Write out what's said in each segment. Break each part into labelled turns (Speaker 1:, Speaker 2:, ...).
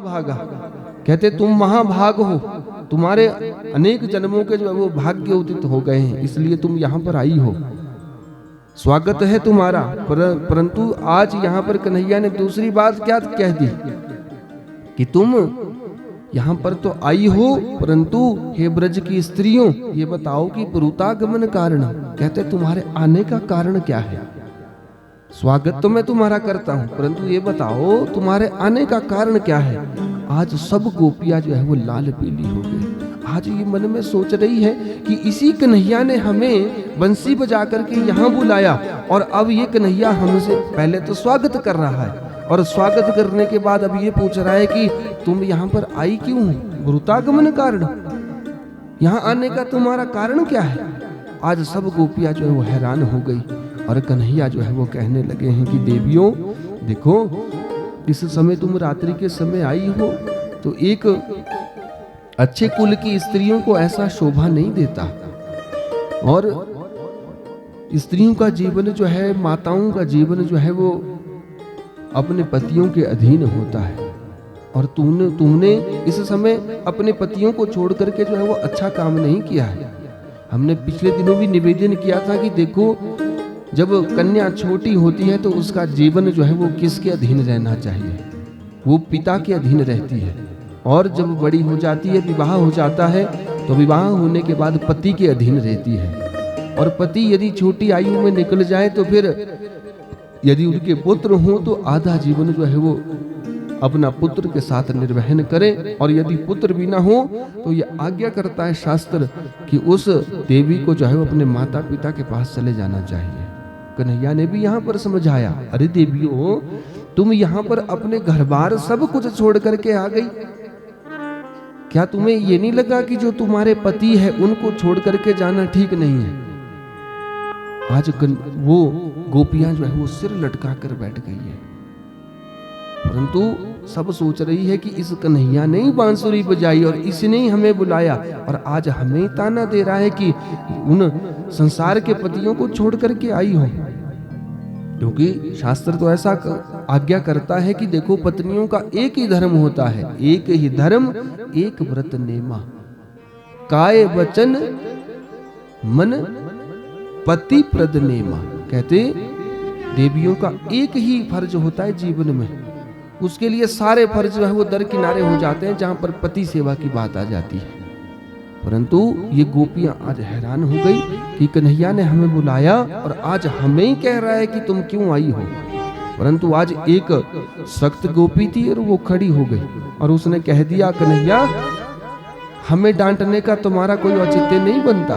Speaker 1: महाभागा, कहते तुम महाभाग हो, तुम्हारे अनेक जन्मों के जो है वो भाग्य उदित हो गए हैं, इसलिए तुम यहाँ पर आई हो, स्वागत है तुम्हारा। परंतु आज यहाँ पर कन्हैया ने दूसरी बात क्या कह दी कि तुम यहाँ पर तो आई हो, परंतु हे ब्रज की स्त्रियों ये बताओ कि पुरुतागमन कारण, कहते तुम्हारे आने का कारण क्या है। स्वागत तो मैं तुम्हारा करता हूँ, परंतु ये बताओ तुम्हारे आने का कारण क्या है। आज सब गोपियां जो है वो लाल पीली हो गई। आज ये मन में सोच रही है कि इसी कन्हैया ने हमें बंसी बजा करके यहाँ बुलाया, और अब ये कन्हैया हमसे पहले तो स्वागत कर रहा है, और स्वागत करने के बाद अब ये पूछ रहा है कि तुम यहाँ पर आई क्यों हो, पुरुतागमन कारण, यहाँ आने का तुम्हारा कारण क्या है। आज सब गोपियां जो है वो हैरान हो गई, और कन्हैया जो है वो कहने लगे हैं कि देवियों देखो, इस समय तुम रात्रि के समय आई हो, तो एक अच्छे कुल की स्त्रियों को ऐसा शोभा नहीं देता, और स्त्रियों का जीवन जो है, माताओं का जीवन जो है वो अपने पतियों के अधीन होता है, और तुमने इस समय अपने पतियों को छोड़ करके जो है वो अच्छा काम नहीं किया है। हमने पिछले दिनों भी निवेदन किया था कि देखो, जब कन्या छोटी होती है तो उसका जीवन जो है वो किसके अधीन रहना चाहिए, वो पिता के अधीन रहती है, और जब बड़ी हो जाती है, विवाह हो जाता है, तो विवाह होने के बाद पति के अधीन रहती है। और पति यदि छोटी आयु में निकल जाए तो फिर यदि उनके पुत्र हो तो आधा जीवन जो है वो अपना पुत्र के साथ निर्वहन करे, और यदि पुत्र भी ना हो तो ये आज्ञा करता है शास्त्र कि उस देवी को जो है वो अपने माता पिता के पास चले जाना चाहिए। कन्हैया ने भी यहाँ पर समझाया, अरे देवियों तुम यहाँ पर अपने घर बार सब कुछ छोड़ करके आ गई, क्या तुम्हें ये नहीं लगा कि जो तुम्हारे पति है उनको छोड़ करके जाना ठीक नहीं है। आज वो गोपियां जो है वो सिर लटका कर बैठ गई है, परंतु सब सोच रही है कि इस कन्हैया ने ही बांसुरी बजाई और इसने ही हमें बुलाया, और आज हमें ताना दे रहा है कि उन संसार के पतियों को छोड़ करके आई हो। क्योंकि शास्त्र तो ऐसा आज्ञा करता है कि देखो, पत्नियों का एक ही धर्म होता है, एक ही धर्म एक व्रत नेमा, काय वचन मन पति प्रद नेमा। कहते देवियों का एक ही फर्ज होता है जीवन में, उसके लिए सारे फर्ज जो है वो दरकिनारे हो जाते हैं जहां पर पति सेवा की बात आ जाती है। परंतु ये गोपियां आज हैरान हो गई कि कन्हैया ने हमें बुलाया और आज हमें ही कह रहा है कि तुम क्यों आई हो। परंतु आज एक सख्त गोपी थी और वो खड़ी हो गई और उसने कह दिया, कन्हैया हमें डांटने का तुम्हारा कोई औचित्य नहीं बनता।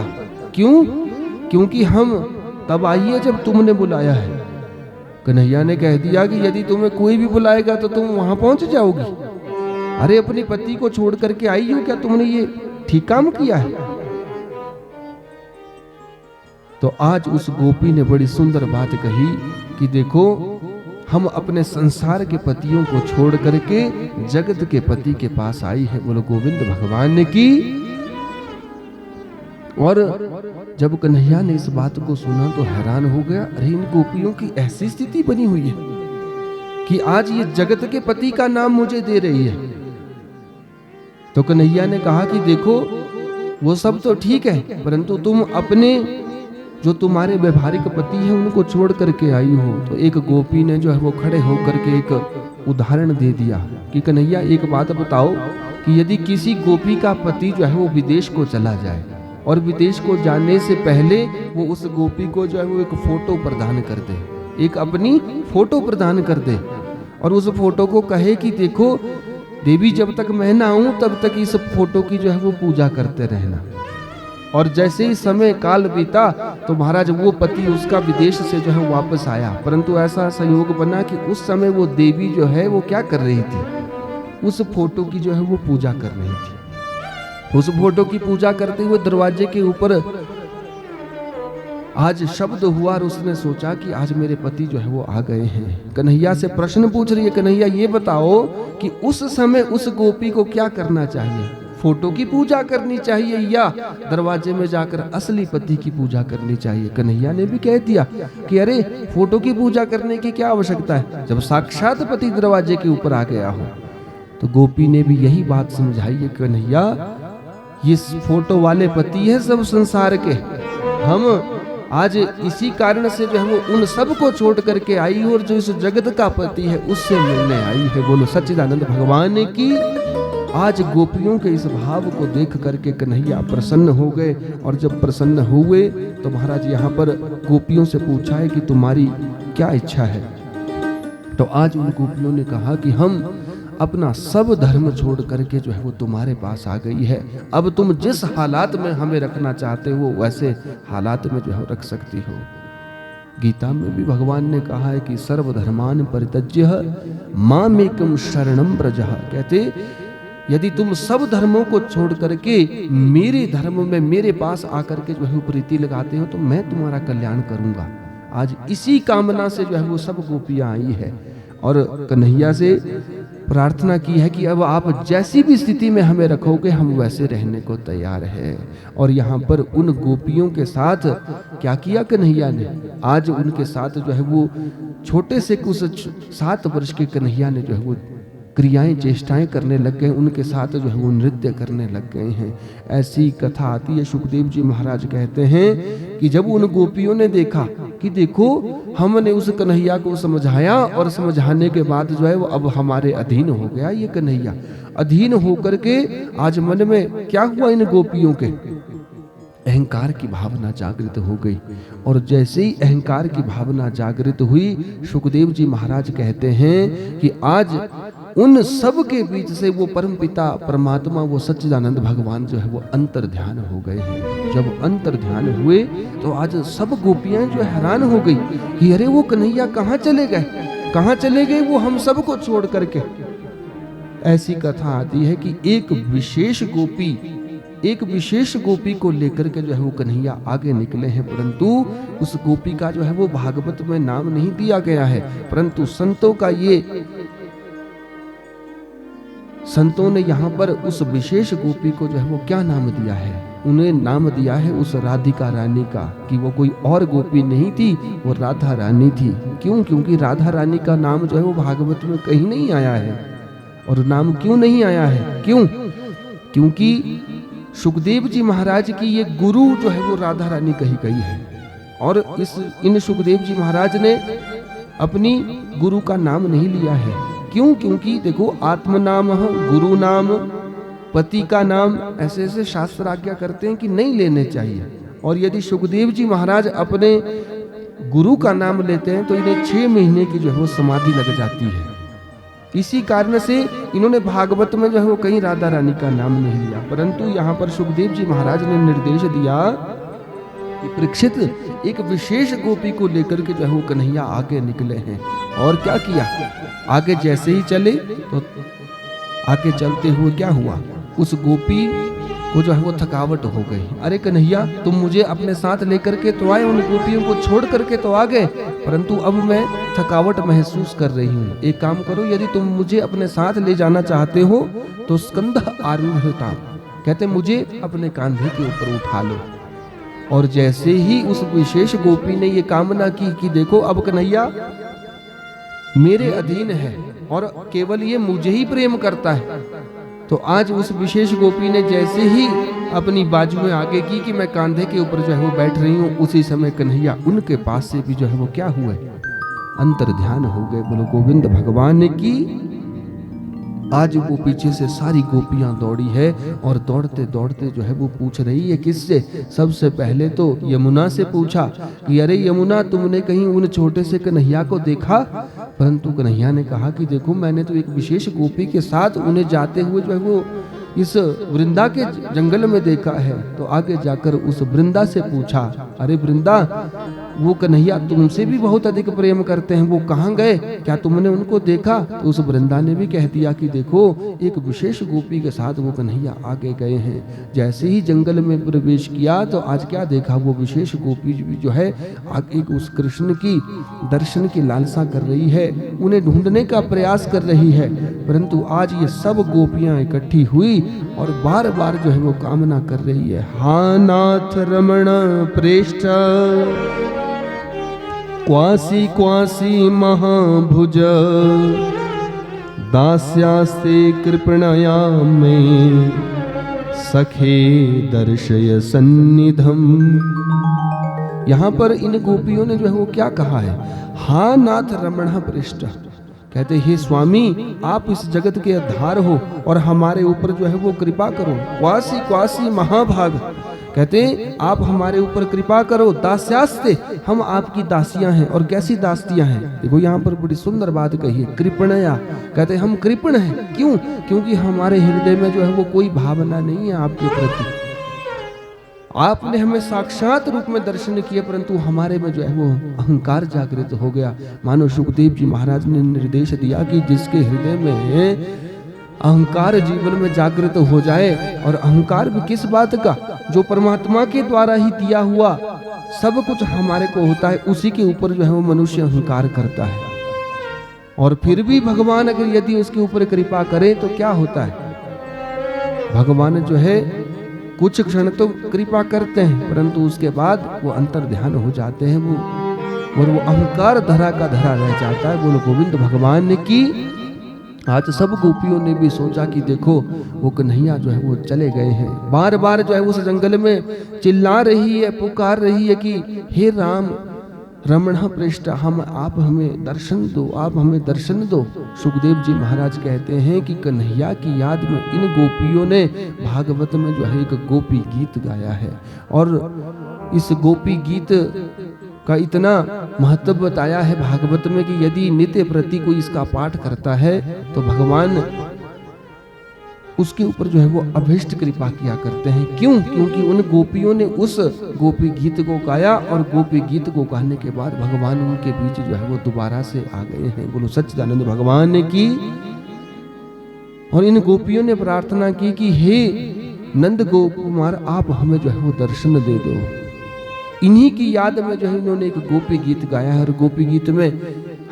Speaker 1: क्यों? क्योंकि हम तब आई है जब तुमने बुलाया है। कन्हैया ने कह दिया कि यदि तुम्हें कोई भी बुलाएगा तो तुम वहां पहुंच जाओगी। अरे अपने पति को छोड़ करके आई हो, क्या तुमने ये ठीक काम किया है? तो आज उस गोपी ने बड़ी सुंदर बात कही कि देखो, हम अपने संसार के पतियों को छोड़ करके जगत के पति के पास आई है। बोलो गोविंद भगवान ने की। और जब कन्हैया ने इस बात को सुना तो हैरान हो गया, अरे इन गोपियों की ऐसी स्थिति बनी हुई है कि आज ये जगत के पति का नाम मुझे दे रही है। तो कन्हैया ने कहा कि देखो, वो सब तो ठीक है, परंतु तुम अपने जो तुम्हारे व्यवहारिक पति हैं उनको छोड़ करके आई हो। तो एक गोपी ने जो है वो खड़े होकर के एक उदाहरण दे दिया कि कन्हैया एक बात बताओ कि यदि किसी गोपी का पति जो है वो विदेश को चला जाए और विदेश को जाने से पहले वो उस गोपी को जो है वो एक फोटो प्रदान कर दे, एक अपनी फोटो प्रदान कर दे और उस फोटो को कहे कि देखो देवी, जब तक मैं ना आऊं तब तक इस फोटो की जो है वो पूजा करते रहना। और जैसे ही समय काल बीता तो महाराज वो पति उसका विदेश से जो है वापस आया, परंतु ऐसा संयोग बना कि उस समय वो देवी जो है वो क्या कर रही थी, उस फोटो की जो है वो पूजा कर रही थी। उस फोटो की पूजा करते हुए दरवाजे के ऊपर आज शब्द हुआ और उसने सोचा कि आज मेरे पति जो है वो आ गए हैं। कन्हैया से प्रश्न पूछ रही है, कन्हैया ये बताओ कि उस समय उस गोपी को क्या करना चाहिए, फोटो की पूजा करनी चाहिए या दरवाजे में जाकर असली पति की पूजा करनी चाहिए? कन्हैया ने भी कह दिया कि अरे फोटो की पूजा करने की क्या आवश्यकता है, जब साक्षात पति दरवाजे के ऊपर आ गया हो। तो गोपी ने भी यही बात समझाई है, कन्हैया ये फोटो वाले पति है सब संसार के, हम आज इसी कारण से जो है वो उन सब को छोड़ करके आई और जो इस जगत का पति है उससे मिलने आई है। बोलो सच्चिदानंद भगवान की। आज गोपियों के इस भाव को देख करके कन्हैया प्रसन्न हो गए, और जब प्रसन्न हुए तो महाराज यहाँ पर गोपियों से पूछा है कि तुम्हारी क्या इच्छा है। तो आज उन गोपियों ने कहा कि हम अपना सब धर्म छोड़ करके जो है वो तुम्हारे पास आ गई है, अब तुम जिस हालात में हमें रखना चाहते हो वैसे हालात में जो है रख सकती हो। गीता में भी भगवान ने कहा है कि सर्वधर्मान परित्यज्य मामेकं शरणं व्रज। कहते यदि तुम सब धर्मों को छोड़ करके मेरे धर्म में मेरे पास आकर के जो है प्रीति लगाते हो तो मैं तुम्हारा कल्याण करूंगा। आज इसी कामना से जो है वो सब गोपियां आई है और कन्हैया से प्रार्थना की है कि अब आप जैसी भी स्थिति में हमें रखोगे हम वैसे रहने को तैयार है। और यहाँ पर उन गोपियों के साथ क्या किया कन्हैया ने, आज उनके साथ जो है वो छोटे से कुछ 7 वर्ष के कन्हैया ने जो है वो क्रियाएं चेष्टाएं करने लग गए, उनके साथ जो है वो नृत्य करने लग गए हैं। ऐसी कथा आती है, सुखदेव जी महाराज कहते हैं कि जब उन गोपियों ने देखा कि देखो हमने उस कन्हैया को समझाया और समझाने के बाद जो है वो अब हमारे अधीन हो गया ये कन्हैया, अधीन होकर के आज मन में क्या हुआ, इन गोपियों के अहंकार की भावना जागृत हो गई। और जैसे ही अहंकार की भावना जागृत हुई, सुखदेव जी महाराज कहते हैं कि आज उन सब के बीच से वो परम पिता परमात्मा वो सच्चिदानंद भगवान जो है वो अंतर ध्यान हो गए हैं। जब अंतर ध्यान हुए तो आज सब गोपियां जो हैरान हो गई कि अरे वो कन्हैया कहाँ चले गए, कहाँ चले गए वो हम सब को छोड़ करके। ऐसी कथा आती है कि एक विशेष गोपी को लेकर के जो है वो कन्हैया आगे निकले हैं, परंतु उस गोपी का जो है वो भागवत में नाम नहीं दिया गया है, परंतु संतों ने यहाँ पर उस विशेष गोपी को जो है वो क्या नाम दिया है, उन्हें नाम दिया है उस राधिका रानी का, कि वो कोई और गोपी नहीं थी, वो राधा रानी थी। क्यों? क्योंकि राधा रानी का नाम जो है वो भागवत में कहीं नहीं आया है। और नाम क्यों नहीं आया है? क्यों? क्योंकि सुखदेव जी महाराज की ये गुरु जो है वो राधा रानी कही गई है, और इन सुखदेव जी महाराज ने अपनी गुरु का नाम नहीं लिया है। क्यों? क्योंकि देखो आत्म नाम, गुरु नाम, पति का नाम ऐसे ऐसे शास्त्र आज्ञा करते हैं कि नहीं लेने चाहिए। और यदि सुखदेव जी महाराज अपने गुरु का नाम लेते हैं तो इन्हें 6 महीने की जो है वो समाधि लग जाती है। इसी कारण से इन्होंने भागवत में जो है वो कहीं राधा रानी का नाम नहीं लिया, परंतु यहाँ पर सुखदेव जी महाराज ने निर्देश दिया कि परीक्षित एक विशेष गोपी को लेकर के जो है वो कन्हैया आगे निकले हैं। और क्या किया, आगे जैसे ही चले तो आगे चलते हुए क्या हुआ, उस गोपी को जो है वो थकावट हो गई। अरे कन्हैया तुम मुझे अपने साथ लेकर के तो आए, उन गोपियों को छोड़ करके तो आ गए, परंतु अब मैं थकावट महसूस कर रही हूँ। एक काम करो, यदि तुम मुझे अपने साथ ले जाना चाहते हो तो स्कंध आरूढ़ता, कहते मुझे अपने कांधे के ऊपर उठा लो। और जैसे ही उस विशेष गोपी ने ये कामना की कि देखो अब कन्हैया मेरे अधीन है और केवल ये मुझे ही प्रेम करता है, तो आज उस विशेष गोपी ने जैसे ही अपनी बाजू में आगे की कि मैं कांधे के ऊपर जो है वो बैठ रही हूँ, उसी समय कन्हैया उनके पास से भी जो है वो क्या हुए, अंतर ध्यान हो गए। बोलो गोविंद भगवान की। आज वो पीछे से सारी गोपियां दौड़ी है और दौड़ते दौड़ते जो है वो पूछ रही है किससे, सबसे पहले तो यमुना से पूछा कि अरे यमुना तुमने कहीं उन छोटे से कन्हैया को देखा? परंतु कन्हैया ने कहा कि देखो मैंने तो एक विशेष गोपी के साथ उन्हें जाते हुए जो है वो इस वृंदा के जंगल में देखा है। तो आगे जाकर उस वृंदा से पूछा, अरे वृंदा वो कन्हैया तुमसे भी बहुत अधिक प्रेम करते हैं, वो कहाँ गए, क्या तुमने उनको देखा? तो उस वृंदा ने भी कह दिया कि देखो एक विशेष गोपी के साथ वो कन्हैया आगे गए हैं। जैसे ही जंगल में प्रवेश किया तो आज क्या देखा, वो विशेष गोपी जो है आगे उस कृष्ण की दर्शन की लालसा कर रही है, उन्हें ढूंढने का प्रयास कर रही है। परंतु आज ये सब गोपियां इकट्ठी हुई और बार बार जो है वो कामना कर रही है, हा नाथ रमण प्रेष्ठ क्वासी क्वासी महाभुज दास्यास्ते कृपणया में सखे दर्शय सन्निधम। यहाँ पर इन गोपियों ने जो है वो क्या कहा है, हा नाथ रमण पृष्ठ, कहते हे स्वामी आप इस जगत के आधार हो और हमारे ऊपर जो है वो कृपा करो। क्वासी क्वासी महाभाग, कहते आप हमारे ऊपर कृपा करो। दास्यास्ते, हम आपकी दासियां हैं। और कैसी दासियां हैं, देखो यहाँ पर बड़ी सुंदर बात कही है, कृपणया, कहते हम कृपण हैं। क्यों? क्योंकि हमारे हृदय में जो है वो कोई भावना नहीं है आपके प्रति। आपने हमें साक्षात रूप में दर्शन किए, परंतु हमारे में जो है वो अहंकार जागृत हो गया। मानो सुखदेव जी महाराज ने निर्देश दिया कि जिसके हृदय में अहंकार जीवन में जागृत हो जाए, और अहंकार भी किस बात का, जो परमात्मा के द्वारा ही दिया हुआ सब कुछ हमारे को होता है, उसी के ऊपर जो है वो मनुष्य अहंकार करता है। और फिर भी भगवान अगर यदि उसके ऊपर कृपा करे तो क्या होता है, भगवान जो है कुछ क्षण तो कृपा करते हैं, परंतु उसके बाद वो अंतर ध्यान हो जाते हैं वो, और वो अहंकार धरा का धरा रह जाता है। बोलो गोविंद भगवान ने की। आज सब गोपियों ने भी सोचा कि देखो वो कन्हैया जो है वो चले गए हैं, बार बार जो है उस जंगल में चिल्ला रही है, पुकार रही है कि हे राम रमण पृष्ठ, हम आप हमें दर्शन दो, आप हमें दर्शन दो। सुखदेव जी महाराज कहते हैं कि कन्हैया की याद में इन गोपियों ने भागवत में जो है एक गोपी गीत गाया है, और इस गोपी गीत का इतना महत्व बताया है भागवत में कि यदि नित्य प्रति कोई इसका पाठ करता है तो भगवान उसके ऊपर जो है वो अभिष्ट कृपा किया करते हैं। क्यों? क्योंकि उन गोपियों ने उस गोपी गीत को गाया, और गोपी गीत को गाने के बाद भगवान उनके बीच जो है वो दोबारा से आ गए हैं। बोलो सच्चिदानंद भगवान ने की। और इन गोपियों ने प्रार्थना की कि हे नंद गोप कुमार, आप हमें जो है वो दर्शन दे दो। इन्हीं की याद में जो है इन्होंने एक गोपी गीत गाया है, और गोपी गीत में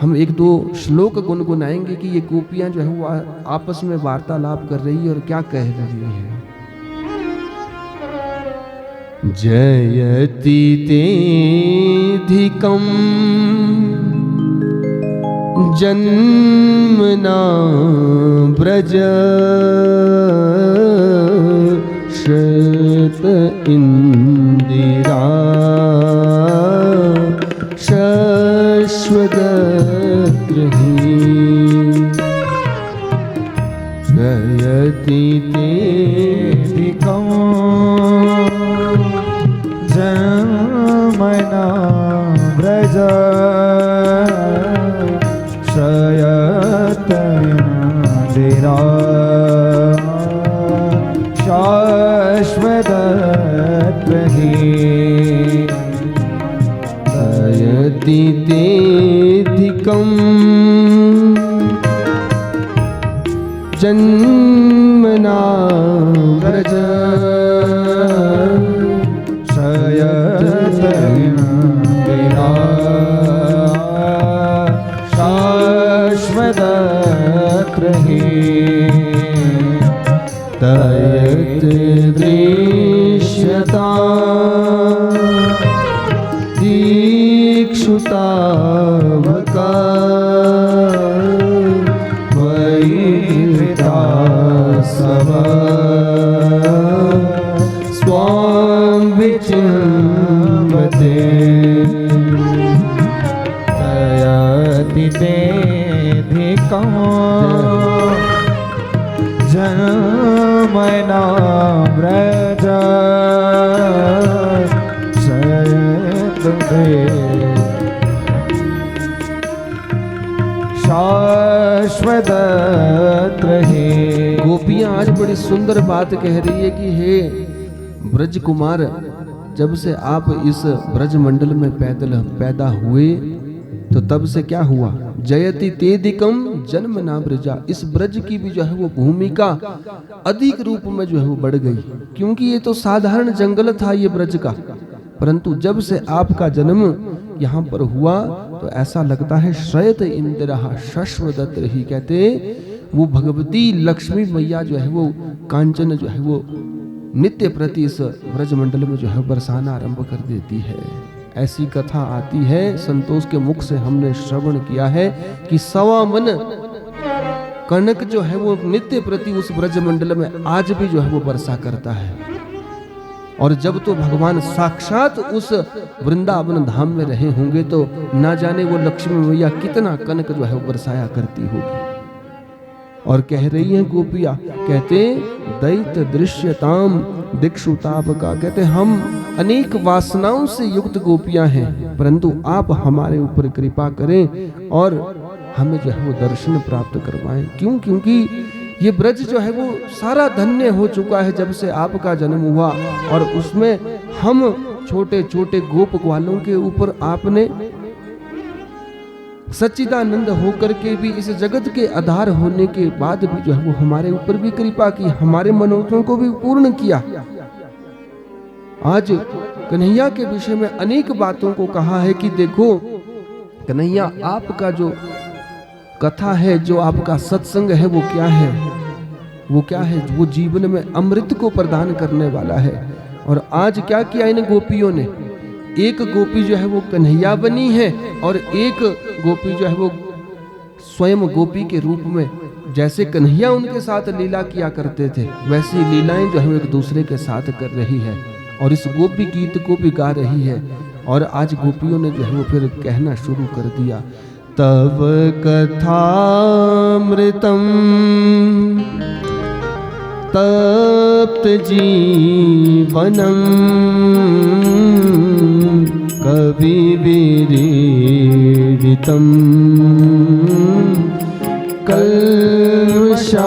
Speaker 1: हम एक दो श्लोक गुनगुनाएंगे कि ये गोपियां जो है वो आपस में वार्तालाप कर रही है और क्या कह रही है। जयति तेधिकं जन्मना व्रज शत इंदिरा शश्वत जयति तेधिकं
Speaker 2: जन्मना व्रज शयत इंदिरा शाश्वत
Speaker 1: जयति तेधिकं जन्मना व्रज
Speaker 2: शयत इंदिरा शाश्वत
Speaker 1: तयत दृश्यता दीक्षुतावका वैरिता सब स्वां विचिन्वते
Speaker 2: तयति तेधिकं जन्मना व्रज शयत शाश्वत
Speaker 1: गोपियां आज बड़ी सुंदर बात कह रही है कि हे ब्रज कुमार, जब से आप इस ब्रज मंडल में पैदा हुए तो तब से क्या हुआ, जयति तेधिकं जन्म ना ब्रजा, इस ब्रज की भी जो है वो भूमिका अधिक रूप में जो है वो बढ़ गई, क्योंकि ये तो साधारण जंगल था ये ब्रज का, परंतु जब से आपका जन्म यहाँ पर हुआ तो ऐसा लगता है श्रयत इंदिरा शश्वदत्त ही, कहते वो भगवती लक्ष्मी मैया जो है वो कांचन जो है वो नित्य प्रति इस ब्रज मंडल में जो है बरसाना आरंभ कर देती है। ऐसी कथा आती है, संतोष के मुख से हमने श्रवण किया है कि 1.25 मन कनक जो है वो नित्य प्रति उस ब्रजमंडल में आज भी जो है वो वर्षा करता है। और जब तो भगवान साक्षात उस वृंदावन धाम में रहे होंगे तो ना जाने वो लक्ष्मी मैया कितना कनक जो है वो बरसाया करती होगी। और कह रही हैं गोपियां, कहते दैत दृश्यताम दिक्षुताप का, कहते हम अनेक वासनाओं से युक्त गोपियां हैं, परंतु आप हमारे ऊपर कृपा करें और हमें जो है वो दर्शन प्राप्त करवाएं। क्यों? क्योंकि ये ब्रज जो है वो सारा धन्य हो चुका है जब से आपका जन्म हुआ, और उसमें हम छोटे छोटे गोप ग्वालों के ऊपर आपने सच्चिदानंद होकर के भी इस जगत के आधार होने के बाद भी जो है वो हमारे ऊपर भी कृपा की, हमारे मनोरथों को भी पूर्ण किया। आज कन्हैया के विषय में अनेक बातों को कहा है कि देखो कन्हैया आपका जो कथा है, जो आपका सत्संग है वो क्या है, वो क्या है, वो जीवन में अमृत को प्रदान करने वाला है। और आज क्या किया इन गोपियों ने, एक गोपी जो है वो कन्हैया बनी है और एक गोपी जो है वो स्वयं गोपी के रूप में, जैसे कन्हैया उनके साथ लीला किया करते थे वैसी लीलाएं जो है वो एक दूसरे के साथ कर रही है और इस गोपी गीत को भी गा रही है। और आज गोपियों ने जो है वो फिर कहना शुरू कर दिया, तव कथामृतम तप्त जीवनम कवि विरीडितम कल्मषापहम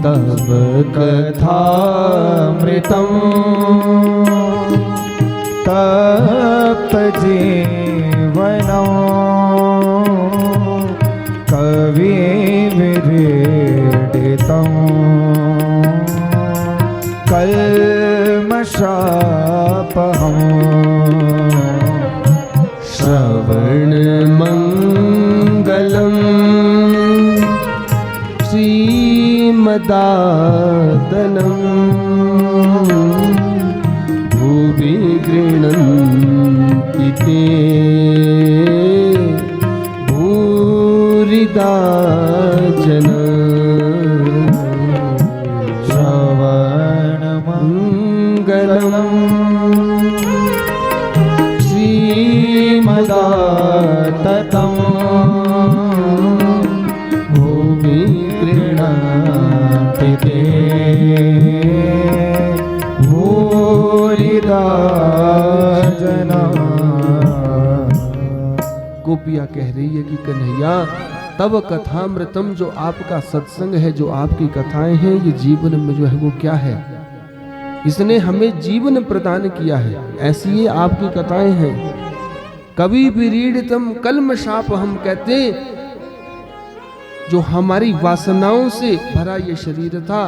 Speaker 1: तव कथामृतम
Speaker 2: तप्त जीवनम कवि विरीडितम कल्मषापहम
Speaker 1: श्रवण मंगलम श्रीमदातनम भुवि गृह्णन्ति ते भूरिदा जना।
Speaker 2: श्रवण
Speaker 1: मंगलम
Speaker 2: श्रीमदाततं भूमि गृह्णाति ते भूरिदा जना।
Speaker 1: गोपिया कह रही है कि कन्हैया तब कथामृतम, जो आपका सत्संग है, जो आपकी कथाएं हैं, ये जीवन में जो है वो क्या है, इसने हमें जीवन प्रदान किया है, ऐसी ये आपकी कथाएं हैं। कवि विरीडितम कल्मषाप, हम कहते जो हमारी वासनाओं से भरा ये शरीर था,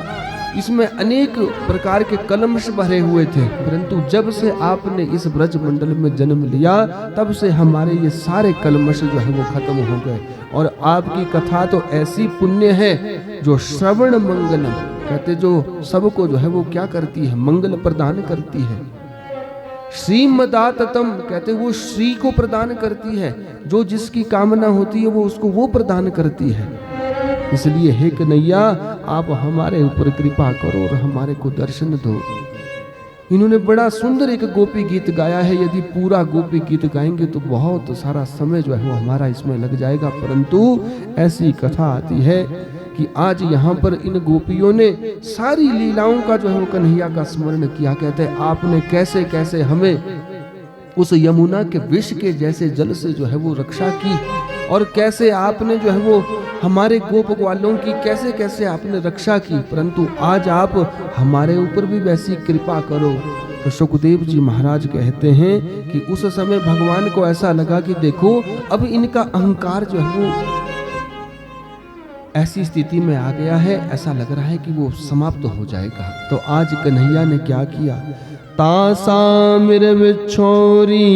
Speaker 1: इसमें अनेक प्रकार के कलमश भरे हुए थे, परंतु जब से आपने इस ब्रज मंडल में जन्म लिया तब से हमारे ये सारे कलमश जो है वो खत्म हो गए। और आपकी कथा तो ऐसी पुण्य है जो श्रवण मंगलम, कहते जो सबको जो है वो क्या करती है, मंगल प्रदान करती है। श्रीमदाततम, कहते वो श्री को प्रदान करती है, जो जिसकी कामना होती है वो उसको वो प्रदान करती है। इसलिए हे कन्हैया आप हमारे ऊपर कृपा करो और हमारे को दर्शन दो। इन्होंने बड़ा सुंदर एक गोपी गीत गाया है, यदि पूरा गोपी गीत गाएंगे तो बहुत सारा समय जो है वो हमारा इसमें लग जाएगा, परंतु ऐसी कथा आती है कि आज यहाँ पर इन गोपियों ने सारी लीलाओं का जो है वो कन्हैया का स्मरण किया। कहते हैं आपने कैसे कैसे हमें उस यमुना के विष के जैसे जल से जो है वो रक्षा की, और कैसे आपने जो है वो हमारे गोप ग्वालों की कैसे कैसे आपने रक्षा की, परंतु आज आप हमारे ऊपर भी वैसी कृपा करो। तो सुखदेव जी महाराज कहते हैं कि उस समय भगवान को ऐसा लगा कि देखो अब इनका अहंकार जो है वो ऐसी स्थिति में आ गया है, ऐसा लग रहा है कि वो समाप्त हो जाएगा। तो आज कन्हैया ने क्या किया, तासामिर विच्छोरी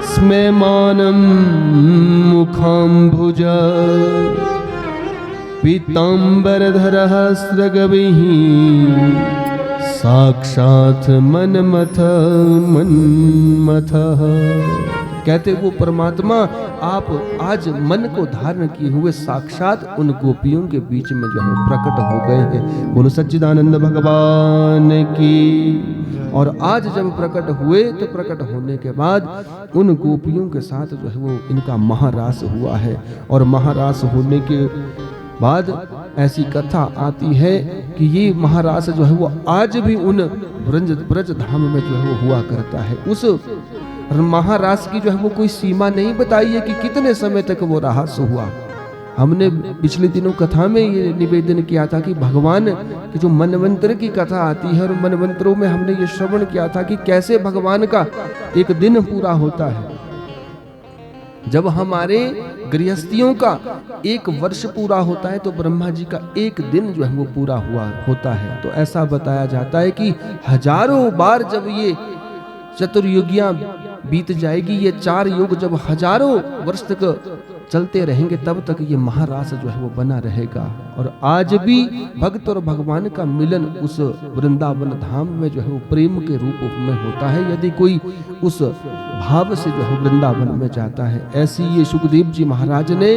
Speaker 1: स्मेमानं मुखाम्बुज पीताम्बरधरः स्रगभिः साक्षात् मन्मथः। कहते वो परमात्मा आप आज मन को धारण किए हुए साक्षात उन गोपियों के बीच में जो है प्रकट हो गए हैं। बोलो सच्चिदानंद भगवान की। और आज जब प्रकट हुए तो प्रकट होने के बाद उन गोपियों के साथ जो है वो इनका महारास हुआ है। और महारास होने के बाद ऐसी कथा आती है कि ये महारास जो है वो आज भी उन ब्रज धाम में जो है वो हुआ करता है। उस महारास की जो है वो कोई सीमा नहीं बताई है कि कितने समय तक वो रास हुआ। हमने पिछले दिनों कथा में ये निवेदन किया था कि भगवान की जो मनवंतर की कथा आती है, और मनवंतरों में हमने ये श्रवण किया था कि कैसे भगवान का एक दिन पूरा होता है। जब हमारे गृहस्थियों का एक वर्ष पूरा होता है तो ब्रह्मा जी का एक दिन जो है वो पूरा हुआ होता है। तो ऐसा बताया जाता है कि हजारों बार जब ये चतुर्युगियां बीत जाएगी, ये 4 युग जब हजारों वर्ष तक चलते रहेंगे, तब तक ये महारास जो है वो बना रहेगा। और आज भी भक्त और भगवान का मिलन उस वृंदावन धाम में जो है वो प्रेम के रूप में होता है, यदि कोई उस भाव से जो है वृंदावन में जाता है। ऐसी ये सुखदेव जी महाराज ने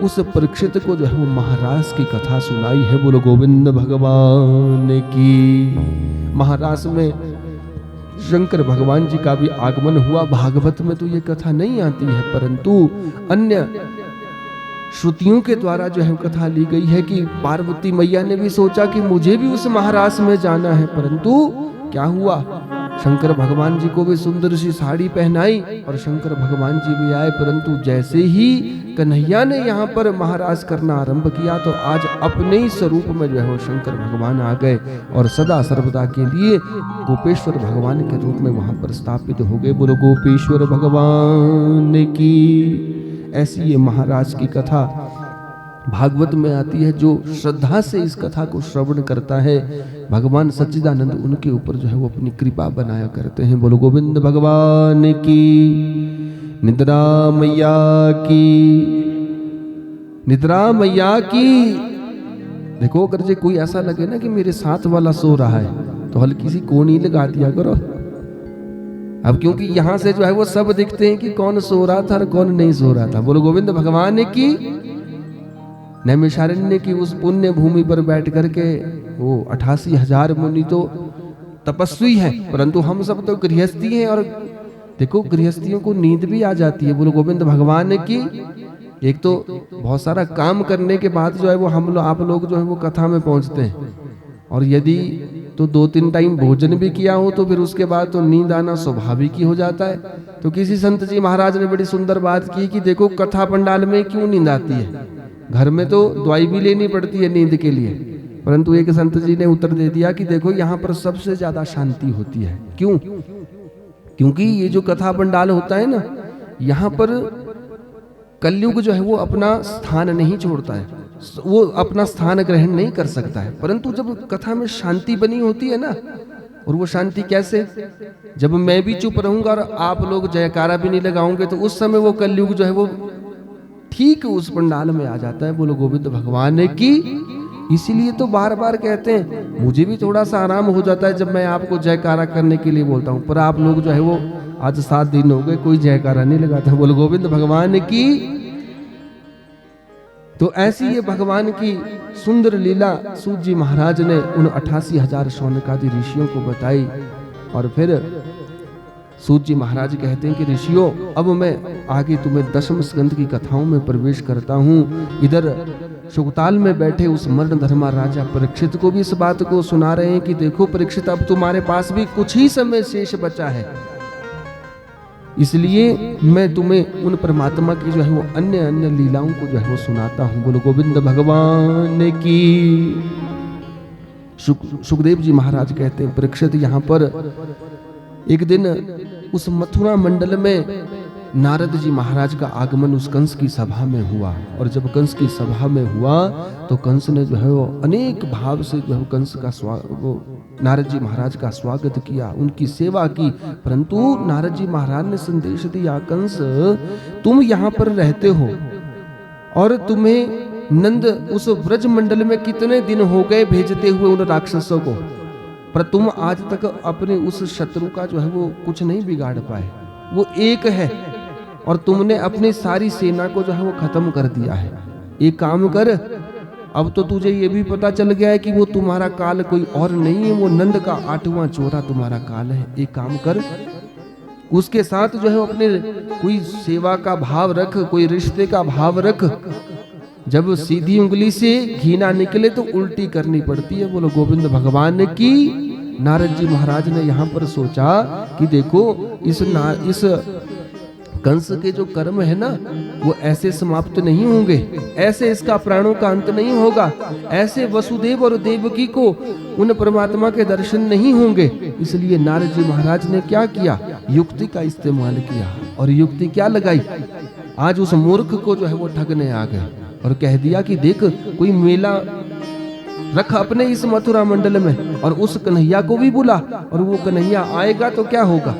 Speaker 1: उस परीक्षित को जो है वो महारास की कथा सुनाई है। बोलो गोविंद भगवान की। महारास में शंकर भगवान जी का भी आगमन हुआ। भागवत में तो ये कथा नहीं आती है, परंतु अन्य श्रुतियों के द्वारा जो है कथा ली गई है कि पार्वती मैया ने भी सोचा कि मुझे भी उस महारास में जाना है, परंतु क्या हुआ, शंकर भगवान जी को भी सुंदर सी साड़ी पहनाई और शंकर भगवान जी भी आए, परंतु जैसे ही कन्हैया ने यहाँ पर महारास करना आरंभ किया तो आज अपने ही स्वरूप में जो है वो शंकर भगवान आ गए और सदा सर्वदा के लिए गोपेश्वर भगवान के रूप में वहां पर स्थापित हो गए। बोलो गोपेश्वर भगवान की। ऐसी ये महाराज की कथा भागवत में आती है। जो श्रद्धा से इस कथा को श्रवण करता है, भगवान सच्चिदानंद उनके ऊपर जो है वो अपनी कृपा बनाया करते हैं। बोलो गोविंद भगवान की। निद्रा मैया की, निद्रा मैया की। देखो अगर जे कोई ऐसा लगे ना कि मेरे साथ वाला सो रहा है तो हल्की सी कोनी लगा दिया करो। अब क्योंकि यहां से जो है वो सब दिखते हैं कि कौन सो रहा था और कौन नहीं सो रहा था। बोलो गोविंद भगवान की। नैमिषारण्य की उस पुण्य भूमि पर बैठ करके वो 88,000 मुनि तो तपस्वी हैं, परंतु हम सब तो गृहस्थी हैं। और देखो गृहस्थियों को नींद भी आ जाती है। बोलो गोविंद भगवान की। एक तो बहुत सारा काम करने के बाद जो है वो हम लोग आप लोग जो है वो कथा में पहुंचते हैं, और यदि तो 2-3 टाइम भोजन भी किया हो तो फिर उसके बाद तो नींद आना स्वाभाविक ही हो जाता है। तो किसी संत जी महाराज ने बड़ी सुंदर बात की कि देखो कथा पंडाल में क्यों नींद आती है, घर में तो दवाई भी लेनी पड़ती है नींद के लिए, परंतु एक संत जी ने उत्तर दे दिया कि देखो यहाँ पर सबसे ज्यादा शांति होती है। क्यों? क्योंकि ये जो कथा पंडाल होता है ना, यहाँ पर कलयुग जो है वो अपना स्थान नहीं छोड़ता है, वो अपना स्थान ग्रहण नहीं कर सकता है। परंतु जब कथा में शांति बनी होती है ना, और वो शांति कैसे, जब मैं भी चुप रहूंगा और आप लोग जयकारा भी नहीं लगाओगे तो उस समय वो कलयुग जो है वो ठीक उस पंडाल में आ जाता है। बोलो गोविंद भगवान की। इसीलिए तो बार बार कहते हैं, मुझे भी थोड़ा सा आराम हो जाता है जब मैं आपको जयकारा करने के लिए बोलता हूं, पर आप लोग जो है वो आज 7 दिन हो गए कोई जयकारा नहीं लगाता। बोलो गोविंद भगवान की। तो ऐसी ये भगवान की सुंदर लीला सूत जी महाराज ने उन 88,000 शौनकादि ऋषियों को बताई। और फिर सूत जी महाराज कहते हैं कि ऋषियों, अब मैं आगे तुम्हें दशम स्कंद की कथाओं में प्रवेश करता हूँ। इधर शुकताल में बैठे उस मर्ण धर्मा राजा परीक्षित को भी इस बात को सुना रहे हैं कि देखो परीक्षित, अब तुम्हारे पास भी कुछ ही समय शेष बचा है, इसलिए मैं तुम्हें उन परमात्मा की जो है वो अन्य अन्य लीलाओं को जो है वो सुनाता हूँ। बोलो गोविंद भगवान की। सुखदेव जी महाराज कहते हैं, परीक्षित यहाँ पर एक दिन उस मथुरा मंडल में नारद जी महाराज का आगमन उस कंस की सभा में हुआ। और जब कंस की सभा में हुआ तो कंस ने जो है वो अनेक भाव से जो है कंस का नारद जी महाराज का स्वागत किया, उनकी सेवा की। परंतु नारद जी महाराज ने संदेश दिया, कंस तुम यहाँ पर रहते हो और तुम्हें नंद उस ब्रज मंडल में कितने दिन हो गए भेजते हुए उन राक्षसों को, पर तुम आज तक अपने उस शत्रु का जो है वो कुछ नहीं बिगाड़ पाए। वो एक है और तुमने अपनी सारी सेना को जो है वो खत्म कर दिया है। एक काम कर, अब तो तुझे ये भी पता चल गया है कि वो तुम्हारा काल कोई और नहीं है, वो नंद का 8वां चोरा तुम्हारा काल है। एक काम कर, उसके साथ जो है अपने कोई सेवा का भाव रख, कोई रिश्ते का भाव रख। जब सीधी उंगली से घी ना निकले तो उल्टी करनी पड़ती है। बोलो गोविंद भगवान की। नारद जी महाराज ने यहाँ पर सोचा कि देखो इस कंस के जो कर्म है ना वो ऐसे समाप्त नहीं होंगे, ऐसे इसका प्राणों का अंत नहीं होगा, ऐसे वसुदेव और देवकी को उन परमात्मा के दर्शन नहीं होंगे। इसलिए नारद जी महाराज ने क्या किया, युक्ति का इस्तेमाल किया। और युक्ति क्या लगाई, आज उस मूर्ख को जो है वो ठगने आ गए और कह दिया कि देख कोई मेला रख अपने इस मथुरा मंडल में और उस कन्हैया को भी बुला, और वो कन्हैया आएगा तो क्या होगा,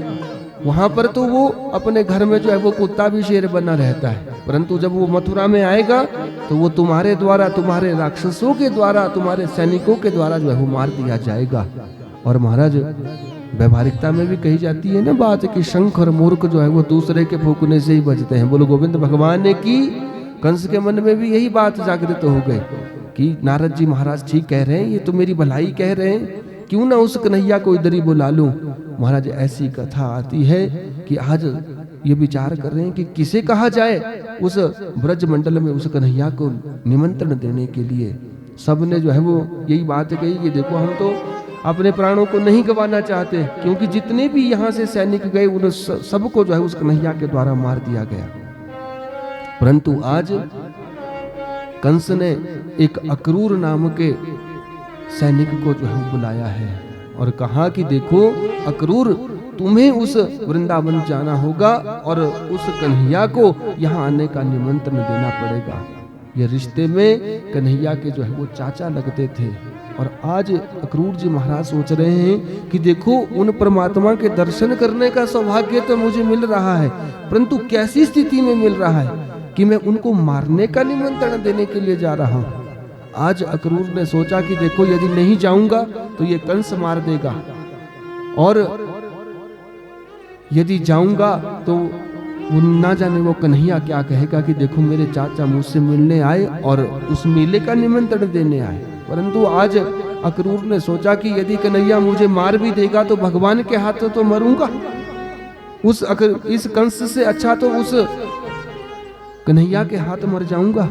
Speaker 1: वहां पर तो वो अपने घर में जो है वो कुत्ता भी शेर बना रहता है, परंतु जब वो मथुरा में आएगा तो वो तुम्हारे द्वारा, तुम्हारे राक्षसों के द्वारा, तुम्हारे सैनिकों के द्वारा जो है वो मार दिया जाएगा। और महाराज व्यवहारिकता में भी कही जाती है ना बात कि शंख और मूर्ख जो है वो दूसरे के फूकने से ही बजते हैं। बोलो गोविंद भगवान ने की। कंस के मन में भी यही बात जागृत हो गई कि नारद जी महाराज ठीक कह रहे हैं, ये तो मेरी भलाई कह रहे हैं, क्यों ना उस कन्हैया को इधर ही बुला लूं। महाराज ऐसी कथा आती है कि आज ये विचार कर रहे हैं कि किसे कहा जाए उस ब्रज मंडल में उस कन्हैया को निमंत्रण देने के लिए। सब ने जो है वो यही बात कही कि देखो हम तो अपने प्राणों को नहीं गंवाना चाहते, क्योंकि जितने भी यहाँ से सैनिक गए उन सबको जो है उस कन्हैया के द्वारा मार दिया गया। परंतु आज कंस ने एक अक्रूर नाम के सैनिक को जो है बुलाया है और कहा कि देखो अक्रूर, तुम्हें उस वृंदावन जाना होगा और उस कन्हैया को यहाँ आने का निमंत्रण देना पड़ेगा। ये रिश्ते में कन्हैया के जो है वो चाचा लगते थे। और आज अक्रूर जी महाराज सोच रहे हैं कि देखो उन परमात्मा के दर्शन करने का सौभाग्य तो मुझे मिल रहा है, परंतु कैसी स्थिति में मिल रहा है कि मैं उनको मारने का निमंत्रण देने के लिए जा रहा हूं। आज अक्रूर ने सोचा कि देखो यदि नहीं जाऊंगा तो ये कंस मार देगा, और यदि जाऊंगा तो वो ना जाने वो कन्हैया क्या कहेगा कि देखो मेरे चाचा मुझसे मिलने आए और उस मेले का निमंत्रण देने आए। परंतु आज अक्रूर ने सोचा कि यदि कन्हैया मुझे मार भी देगा तो भगवान के हाथों तो मरूंगा, इस कंस से अच्छा तो उस कन्हैया के हाथ मर जाऊंगा।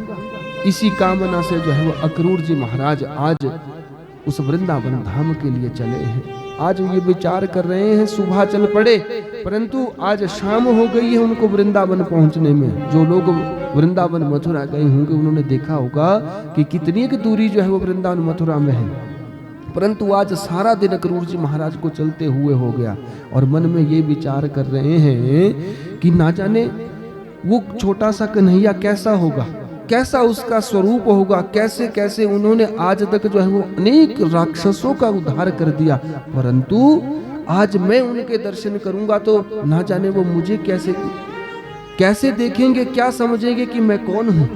Speaker 1: इसी कामना से जो है वो अक्रूर जी महाराज आज उस वृंदावन धाम के लिए चले हैं। आज ये विचार कर रहे हैं, सुबह चल पड़े, परंतु आज शाम हो गई है उनको वृंदावन पहुंचने में। जो लोग वृंदावन मथुरा गए होंगे उन्होंने देखा होगा कि कितनी की दूरी जो है वो वृंदावन मथुरा में है, परंतु आज सारा दिन अक्रूर जी महाराज को चलते हुए हो गया और मन में ये विचार कर रहे हैं कि ना जाने वो छोटा सा कन्हैया कैसा होगा, कैसा उसका स्वरूप होगा, कैसे कैसे उन्होंने आज तक जो है वो अनेक राक्षसों का उद्धार कर दिया, परंतु आज मैं उनके दर्शन करूंगा तो ना जाने वो मुझे कैसे देखेंगे, क्या समझेंगे कि मैं कौन हूं।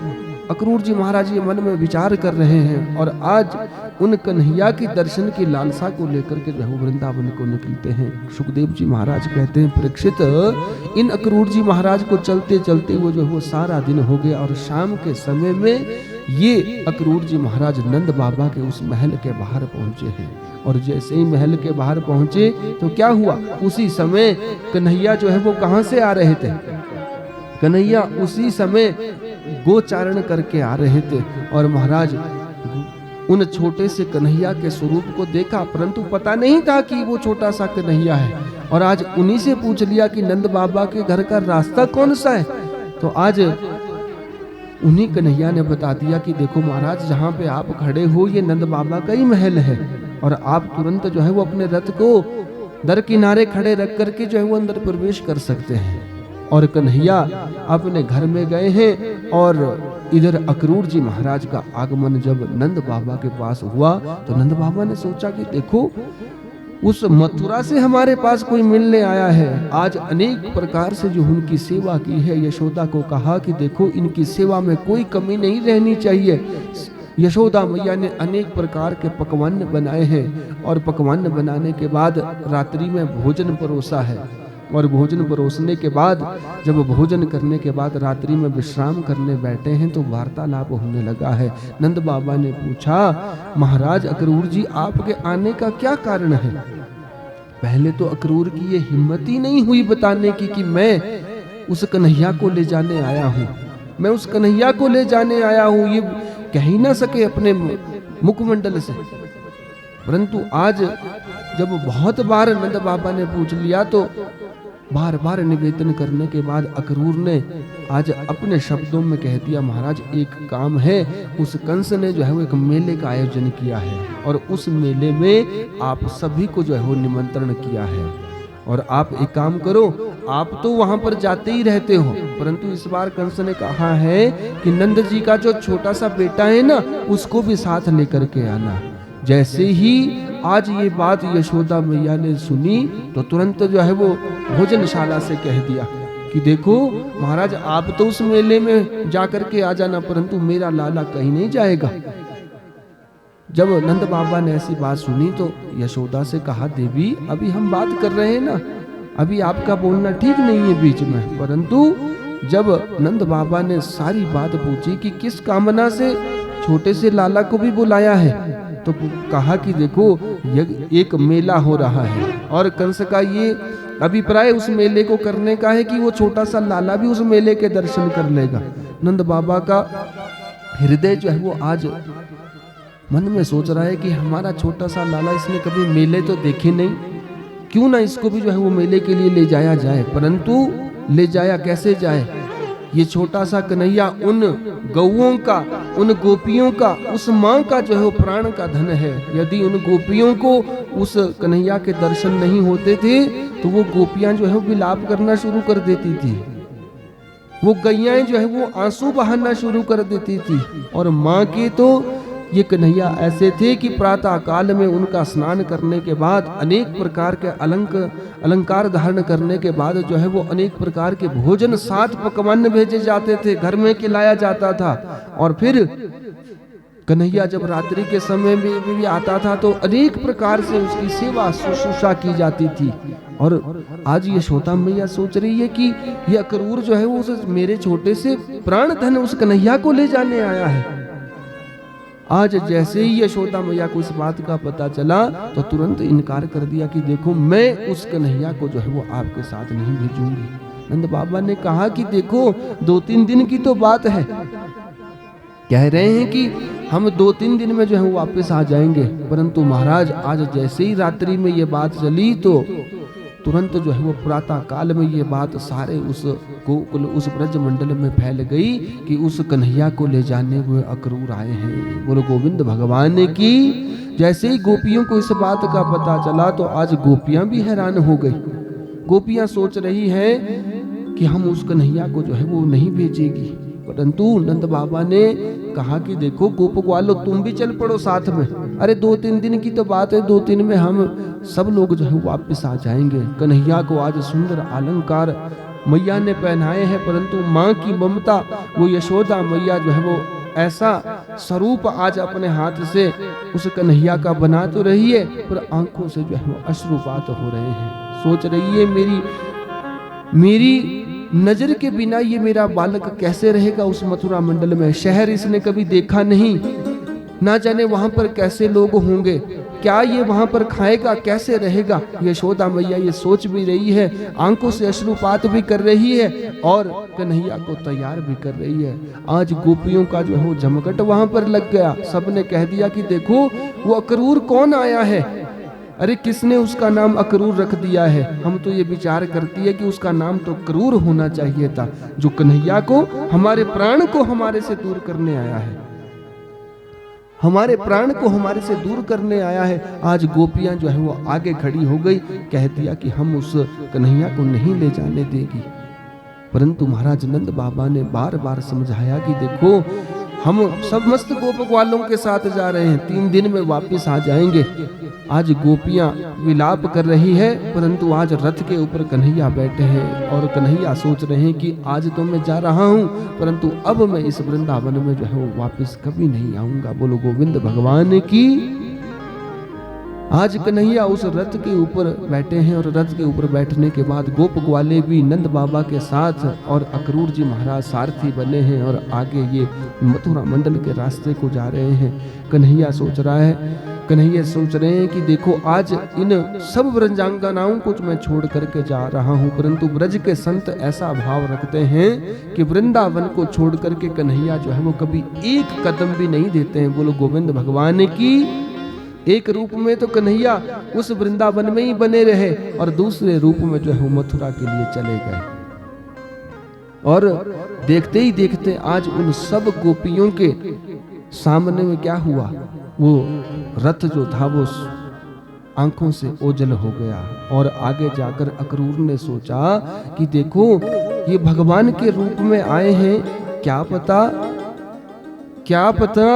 Speaker 1: अक्रूर जी महाराज ये मन में विचार कर रहे हैं और आज उन कन्हैया की दर्शन की लालसा को लेकर के जो है वृंदावन को निकलते हैं। सुखदेव जी महाराज कहते हैं, परीक्षित, इन अक्रूर जी महाराज को चलते चलते वो जो है वो सारा दिन हो गया और शाम के समय में ये अक्रूर जी महाराज नंद बाबा के उस महल के बाहर पहुंचे हैं। और जैसे ही महल के बाहर पहुंचे तो क्या हुआ, उसी समय कन्हैया जो है वो कहां से आ रहे थे, कन्हैया उसी समय गोचारण करके आ रहे थे। और महाराज उन छोटे से कन्हैया के स्वरूप को देखा, परंतु पता नहीं था कि वो छोटा सा कन्हैया है। और आज उन्हीं से पूछ लिया कि नंद बाबा के घर का रास्ता कौन सा है, तो आज उन्हीं कन्हैया ने बता दिया कि देखो महाराज, जहाँ पे आप खड़े हो ये नंद बाबा का ही महल है, और आप तुरंत जो है वो अपने रथ को दर किनारे खड़े रख करके जो है वो अंदर प्रवेश कर सकते हैं। और कन्हैया अपने घर में गए हैं और इधर अक्रूर जी महाराज का आगमन जब नंद बाबा के पास हुआ तो नंद बाबा ने सोचा कि देखो उस मथुरा से हमारे पास कोई मिलने आया है। आज अनेक प्रकार से जो उनकी सेवा की है, यशोदा को कहा कि देखो इनकी सेवा में कोई कमी नहीं रहनी चाहिए। यशोदा मैया ने अनेक प्रकार के पकवान बनाए हैं और पकवान बनाने के बाद रात्रि में भोजन परोसा है। और भोजन परोसने के बाद जब भोजन करने के बाद रात्रि में विश्राम करने बैठे हैं तो वार्तालाप होने लगा है। नंद बाबा ने पूछा, महाराज अक्रूर जी, आपके आने का क्या कारण है? पहले तो अक्रूर की ये हिम्मत ही नहीं हुई बताने की कि मैं उस कन्हैया को ले जाने आया हूँ, मैं उस कन्हैया को ले जाने आया हूँ, ये कह ही ना सके अपने मुखमंडल से। परंतु आज जब बहुत बार नंद बाबा ने पूछ लिया तो बार बार निवेदन करने के बाद अक्रूर ने आज अपने शब्दों में कह दिया, महाराज एक काम है, उस कंस ने जो है वो एक मेले का आयोजन किया है और उस मेले में आप सभी को जो है वो निमंत्रण किया है और आप एक काम करो, आप तो वहां पर जाते ही रहते हो, परंतु इस बार कंस ने कहा है कि नंद जी का जो छोटा सा बेटा है ना, उसको भी साथ लेकर के आना। जैसे ही आज ये बात यशोदा मैया ने सुनी तो तुरंत जो है वो भोजनशाला से कह दिया कि देखो महाराज, आप तो उस मेले में जाकर के आ जाना, परंतु मेरा लाला कहीं नहीं जाएगा। जब नंद बाबा ने ऐसी बात सुनी तो यशोदा से कहा, देवी अभी हम बात कर रहे हैं ना, अभी आपका बोलना ठीक नहीं है बीच में। परंतु जब नंद बाबा ने सारी बात पूछी कि किस कामना से छोटे से लाला को भी बुलाया है, तो कहा कि देखो एक मेला हो रहा है और कंस का ये अभिप्राय उस मेले को करने का है कि वो छोटा सा लाला भी उस मेले के दर्शन कर लेगा। नंद बाबा का हृदय जो है वो आज मन में सोच रहा है कि हमारा छोटा सा लाला, इसने कभी मेले तो देखे नहीं, क्यों ना इसको भी जो है वो मेले के लिए ले जाया जाए। परंतु ले जाया कैसे जाए? ये छोटा सा कन्हैया उन गौओं का, उन गोपियों का, उस माँ का जो है वो प्राण का धन है। यदि उन गोपियों को उस कन्हैया के दर्शन नहीं होते थे तो वो गोपियां जो है वो विलाप करना शुरू कर देती थी, वो गैयाएं जो है वो आंसू बहाना शुरू कर देती थी। और माँ के तो ये कन्हैया ऐसे थे कि प्रातः काल में उनका स्नान करने के बाद अनेक प्रकार के अलंकार धारण करने के बाद जो है वो अनेक प्रकार के भोजन, 7 पकवान भेजे जाते थे, घर में खिलाया जाता था। और फिर कन्हैया जब रात्रि के समय में भी आता था तो अनेक प्रकार से उसकी सेवा शुश्रूषा की जाती थी। और आज ये यशोदा मैया सोच रही है कि ये अक्रूर जो है वो उस मेरे छोटे से प्राण धन उस कन्हैया को ले जाने आया है। आज जैसे ही यशोदा मैया को इस बात का पता चला तो तुरंत इनकार कर दिया कि देखो मैं उस कन्हैया को जो है वो आपके साथ नहीं भेजूंगी। नंद बाबा ने कहा कि देखो 2-3 दिन की तो बात है, कह रहे हैं कि हम 2-3 दिन में जो है वो वापस आ जाएंगे, परंतु महाराज आज जैसे ही रात्रि में ये बात चली तो तुरंत जो है वो प्रातः काल में ये बात सारे उस गोकुल, उस ब्रज मंडल में फैल गई कि उस कन्हैया को ले जाने हुए अक्रूर आए हैं। बोलो गोविंद भगवान की। जैसे ही गोपियों को इस बात का पता चला तो आज गोपियां भी हैरान हो गई। गोपियां सोच रही हैं कि हम उस कन्हैया को जो है वो नहीं भेजेगी, परंतु नंद बाबा ने कहा कि देखो गोप ग्वालो तुम भी चल पड़ो साथ में, अरे 2-3 दिन की तो बात है, 2-3 में हम सब लोग जो है वापस आ जाएंगे। कन्हैया को आज सुंदर अलंकार मैया ने पहनाए हैं, परंतु माँ की ममता वो यशोदा मैया जो है वो ऐसा स्वरूप आज अपने हाथ से उस कन्हैया का बना तो रही है, पर आंखों से जो है वो अश्रुपात हो रहे हैं। सोच रही है मेरी नजर के बिना ये मेरा बालक कैसे रहेगा उस मथुरा मंडल में। शहर इसने कभी देखा नहीं, ना जाने वहां पर कैसे लोग होंगे, क्या ये वहां पर खाएगा, कैसे रहेगा। यशोदा मैया ये सोच भी रही है, आंखों से अश्रुपात भी कर रही है और कन्हैया को तैयार भी कर रही है। आज गोपियों का जो है वो जमघट वहां पर लग गया। सबने कह दिया कि देखो वो अक्रूर कौन आया है, अरे किसने उसका नाम अक्रूर रख दिया है। हम तो ये विचार करती है कि उसका नाम तो क्रूर होना चाहिए था, जो कन्हैया को, हमारे प्राण को हमारे से दूर करने आया है, हमारे प्राण को हमारे से दूर करने आया है। आज गोपियां जो है वो आगे खड़ी हो गई, कह दिया कि हम उस कन्हैया को नहीं ले जाने देगी। परंतु महाराज नंद बाबा ने बार बार समझाया कि देखो हम सब मस्त गोप ग्वालों के साथ जा रहे हैं, 3 दिन में वापस आ जाएंगे। आज गोपियां विलाप कर रही है, परंतु आज रथ के ऊपर कन्हैया बैठे हैं और कन्हैया सोच रहे हैं कि आज तो मैं जा रहा हूं, परंतु अब मैं इस वृंदावन में जो है वो वापस कभी नहीं आऊंगा। बोलो गोविंद भगवान की। आज कन्हैया उस रथ के ऊपर बैठे हैं और रथ के ऊपर बैठने के बाद गोप ग्वाले भी नंद बाबा के साथ और अक्रूर जी महाराज सारथी बने हैं और आगे ये मथुरा मंडल के रास्ते को जा रहे हैं। कन्हैया सोच रहे हैं कि देखो आज इन सब व्रजांगनाओं को मैं छोड़ करके जा रहा हूं, परंतु ब्रज के संत ऐसा भाव रखते हैं कि वृंदावन को छोड़ करके कन्हैया जो है वो कभी एक कदम भी नहीं देते हैं। बोलो गोविंद भगवान की। एक रूप में तो कन्हैया उस वृंदावन में ही बने रहे और दूसरे रूप में जो है मथुरा के लिए चले गए। और देखते ही देखते आज उन सब गोपियों के सामने में क्या हुआ, वो रथ जो था वो आंखों से ओझल हो गया। और आगे जाकर अक्रूर ने सोचा कि देखो ये भगवान के रूप में आए हैं, क्या पता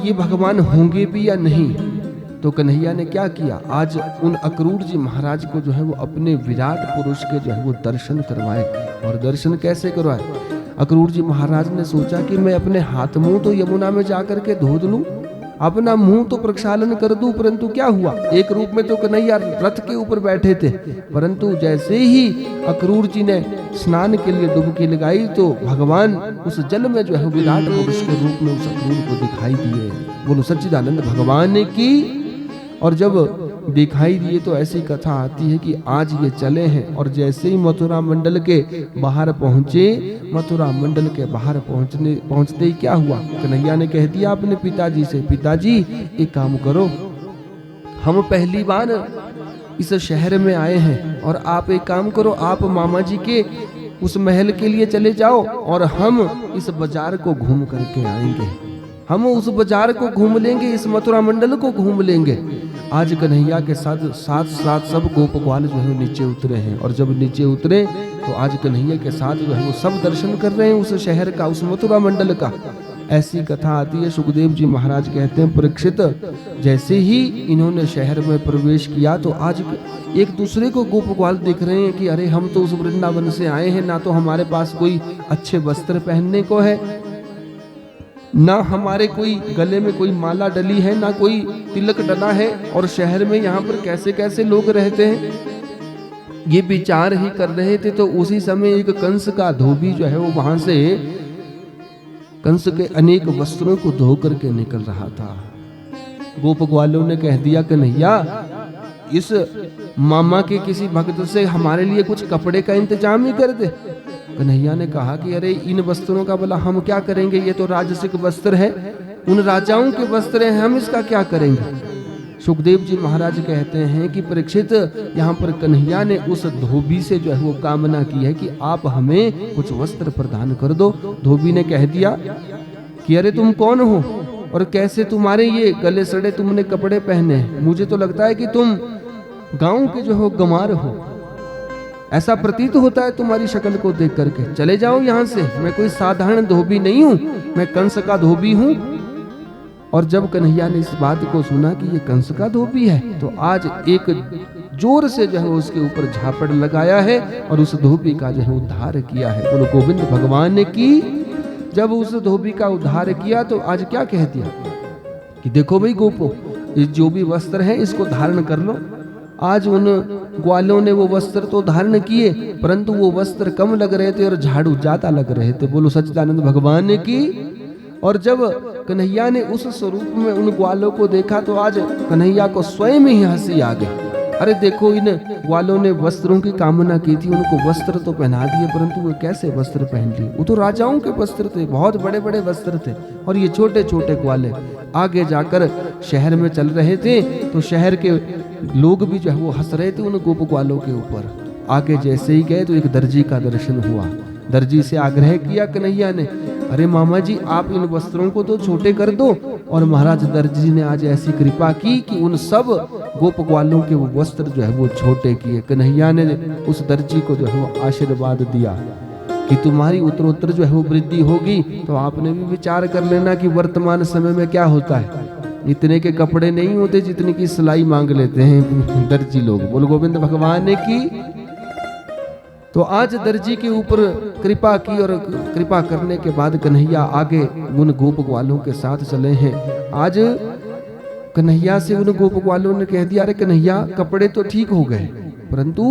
Speaker 1: ये भगवान होंगे भी या नहीं। तो कन्हैया ने क्या किया, आज उन अक्रूर जी महाराज को जो है वो अपने विराट पुरुष के जो है वो दर्शन करवाए। और दर्शन कैसे करवाए, अक्रूर जी महाराज ने सोचा कि मैं अपने हाथ मुंह तो यमुना में जाकर के धो लूं, अपना मुंह तो प्रक्षालन कर दूं, परंतु क्या हुआ, एक रूप में तो कन्हैया रथ के ऊपर बैठे थे, परंतु जैसे ही अक्रूर जी ने स्नान के लिए डुबकी लगाई तो भगवान उस जल में जो है विराट पुरुष के रूप में उस अक्रूर को दिखाई दिए। बोलो सच्चिदानंद भगवान की। और जब दिखाई दिए तो ऐसी कथा आती है कि आज ये चले हैं और जैसे ही मथुरा मंडल के बाहर पहुंचे, मथुरा मंडल के बाहर पहुंचते ही क्या हुआ, कन्हैया ने कह दिया अपने पिताजी से, पिताजी एक काम करो, हम पहली बार इस शहर में आए हैं और आप एक काम करो, आप मामा जी के उस महल के लिए चले जाओ और हम इस बाजार को घूम करके आएंगे, हम उस बाजार को घूम लेंगे, इस मथुरा मंडल को घूम लेंगे। आज कन्हैया के साथ सब गोप ग्वाल जो है नीचे उतरे हैं और जब नीचे उतरे तो आज कन्हैया के साथ जो है वो सब दर्शन कर रहे हैं उस शहर का, उस मथुरा मंडल का। ऐसी कथा आती है, सुखदेव जी महाराज कहते हैं परीक्षित जैसे ही इन्होंने शहर में प्रवेश किया तो आज एक दूसरे को गोप ग्वाल देख रहे हैं कि अरे हम तो उस वृंदावन से आए हैं, ना तो हमारे पास कोई अच्छे वस्त्र पहनने को है, ना हमारे कोई गले में कोई माला डली है, ना कोई तिलक डला है, और शहर में यहाँ पर कैसे कैसे लोग रहते हैं। ये विचार ही कर रहे थे तो उसी समय एक कंस का धोबी जो है वो वहां से कंस के अनेक वस्त्रों को धो करके निकल रहा था। गोप ग्वालों ने कह दिया कन्हैया इस मामा के किसी भक्त से हमारे लिए कुछ कपड़े का इंतजाम ही कर दे। कन्हैया ने कहा कि अरे इन वस्त्रों का भला हम क्या करेंगे, ये तो राजसिक वस्त्र है, उन राजाओं के वस्त्र हैं, हम इसका क्या करेंगे। सुखदेव जी महाराज कहते हैं कि परीक्षित यहाँ पर कन्हैया ने उस धोबी से जो है वो कामना की है कि आप हमें कुछ वस्त्र प्रदान कर दो। धोबी ने कह दिया कि अरे तुम कौन हो और कैसे तुम्हारे ये गले सड़े तुमने कपड़े पहने हैं, मुझे तो लगता है कि तुम गांव के जो हो गंवार हो, ऐसा प्रतीत होता है तुम्हारी शक्ल को देख करके, चले जाओ यहाँ से, मैं कोई साधारण धोबी नहीं हूँ, मैं कंस का धोबी हूँ। और जब कन्हैया ने इस बात को सुना कि ये कंस का धोबी है तो आज एक जोर से जो है उसके ऊपर झापड़ लगाया है और उस धोबी का जो है उद्धार किया है। बोलो गोविंद भगवान की। जब उस धोबी का उद्धार किया तो आज क्या कह दिया कि देखो भाई गोपो, जो भी वस्त्र है इसको धारण कर लो। आज उन ग्वालों ने वो वस्त्र तो धारण किए परंतु वो वस्त्र कम लग रहे थे और झाड़ू ज्यादा लग रहे थे। बोलो सच्चिदानंद भगवान की। और जब कन्हैया ने उस स्वरूप में उन ग्वालों को देखा तो आज कन्हैया को स्वयं ही हंसी आ गई। अरे देखो, इन ग्वालों ने वस्त्रों की कामना की थी, उनको वस्त्र तो पहना दिए परंतु वो कैसे वस्त्र पहन लिए, वो तो राजाओं के वस्त्र थे, बहुत बड़े बड़े वस्त्र थे, और ये छोटे छोटे ग्वाले। आगे जाकर शहर में चल रहे थे तो शहर के लोग भी जो है वो हंस रहे थे उन गोप ग्वालों के ऊपर। आगे जैसे ही गए तो एक दर्जी का दर्शन हुआ। दर्जी से आग्रह किया कन्हैया ने, अरे मामा जी आप इन वस्त्रों को तो छोटे कर दो। और महाराज दर्जी ने आज ऐसी कृपा की कि उन सब गोप ग्वालों के वो वस्त्र जो है वो छोटे किए। कन्हैया ने उस दर्जी को जो है वो आशीर्वाद दिया कि तुम्हारी उत्तरोत्तर जो है वो वृद्धि होगी। तो आपने भी विचार कर लेना कि वर्तमान समय में क्या होता है, इतने के कपड़े नहीं होते जितनी की सिलाई मांग लेते हैं दर्जी लोग। बोल गोविंद भगवान की। तो आज दर्जी के ऊपर कृपा की और कृपा करने के बाद कन्हैया आगे उन गोप ग्वालों के साथ चले हैं। आज कन्हैया से उन गोप ग्वालों ने कह दिया, अरे कन्हैया कपड़े तो ठीक हो गए, परंतु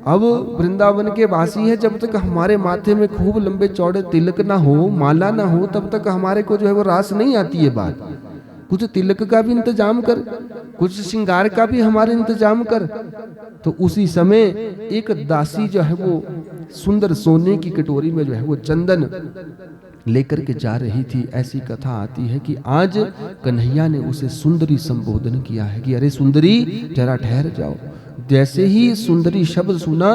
Speaker 1: अब वृंदावन के वासी है, जब तक हमारे माथे में खूब लंबे चौड़े तिलक ना हो, माला ना हो, तब तक हमारे को जो है वो रास नहीं आती है बात। कुछ तिलक का भी इंतजाम कर, कुछ श्रृंगार का भी हमारे इंतजाम कर। तो उसी समय एक दासी जो है वो सुंदर सोने की कटोरी में जो है वो चंदन लेकर के जा रही थी। ऐसी कथा आती है कि आज कन्हैया ने उसे सुंदरी संबोधन किया है कि अरे सुंदरी जरा ठहर जाओ। जैसे ही सुंदरी शब्द सुना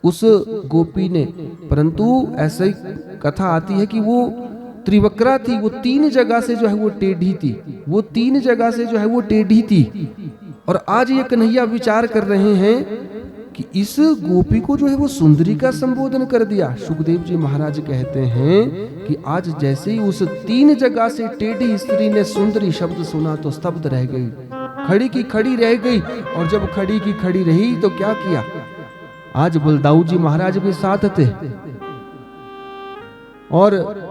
Speaker 1: उस गोपी ने, परंतु ऐसी कथा आती है कि वो त्रिवक्रा थी, वो 3 जगह से जो है वो टेढ़ी थी, वो 3 जगह से जो है वो टेढ़ी थी। और आज ये कन्हैया विचार कर रहे हैं कि इस गोपी को जो है वो सुंदरी का संबोधन कर दिया। सुखदेव जी महाराज कहते हैं कि आज जैसे ही उस 3 जगह से टेढ़ी स्त्री ने सुंदरी शब्द सुना तो स्तब्ध रह गई, खड़ी की खड़ी रह गई। और जब खड़ी की खड़ी रही तो क्या किया, आज बलदाऊ जी महाराज भी साथ थे और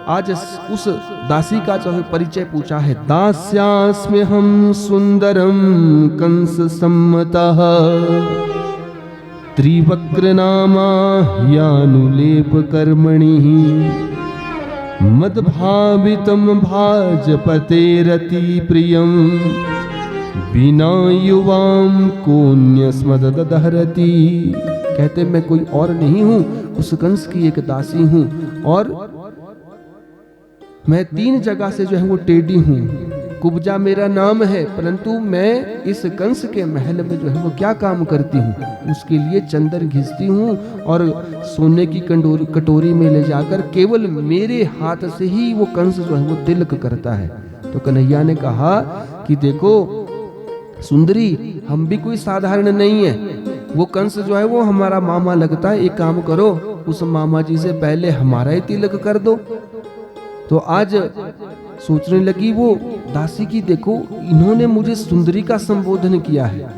Speaker 1: आज उस दासी का जो है परिचय पूछा है। दास्यास्मि हम सुंदरम कंस सम्मतः त्रिवक्र नामा यानुलेप कर्मणि मदभावितम भाजपते रति प्रियम बिना युवाम कोन्य स्मददहरति। कहते मैं कोई और नहीं हूं, उस कंस की एक दासी हूं और मैं 3 जगह से जो है वो टेढ़ी हूं। कुब्जा मेरा नाम है, परंतु मैं इस कंस के महल में जो है वो क्या काम करती हूँ, उसके लिए चंदन घिसती हूँ और सोने की कटोरी में ले जाकर केवल मेरे हाथ से ही वो कंस जो है वो तिलक करता है। तो कन्हैया ने कहा कि देखो सुंदरी, हम भी कोई साधारण नहीं है, वो कंस जो है वो हमारा मामा लगता है। एक काम करो, उस मामा जी से पहले हमारा ही तिलक कर दो। तो आज सोचने लगी वो दासी की, देखो इन्होंने मुझे सुंदरी का संबोधन किया है,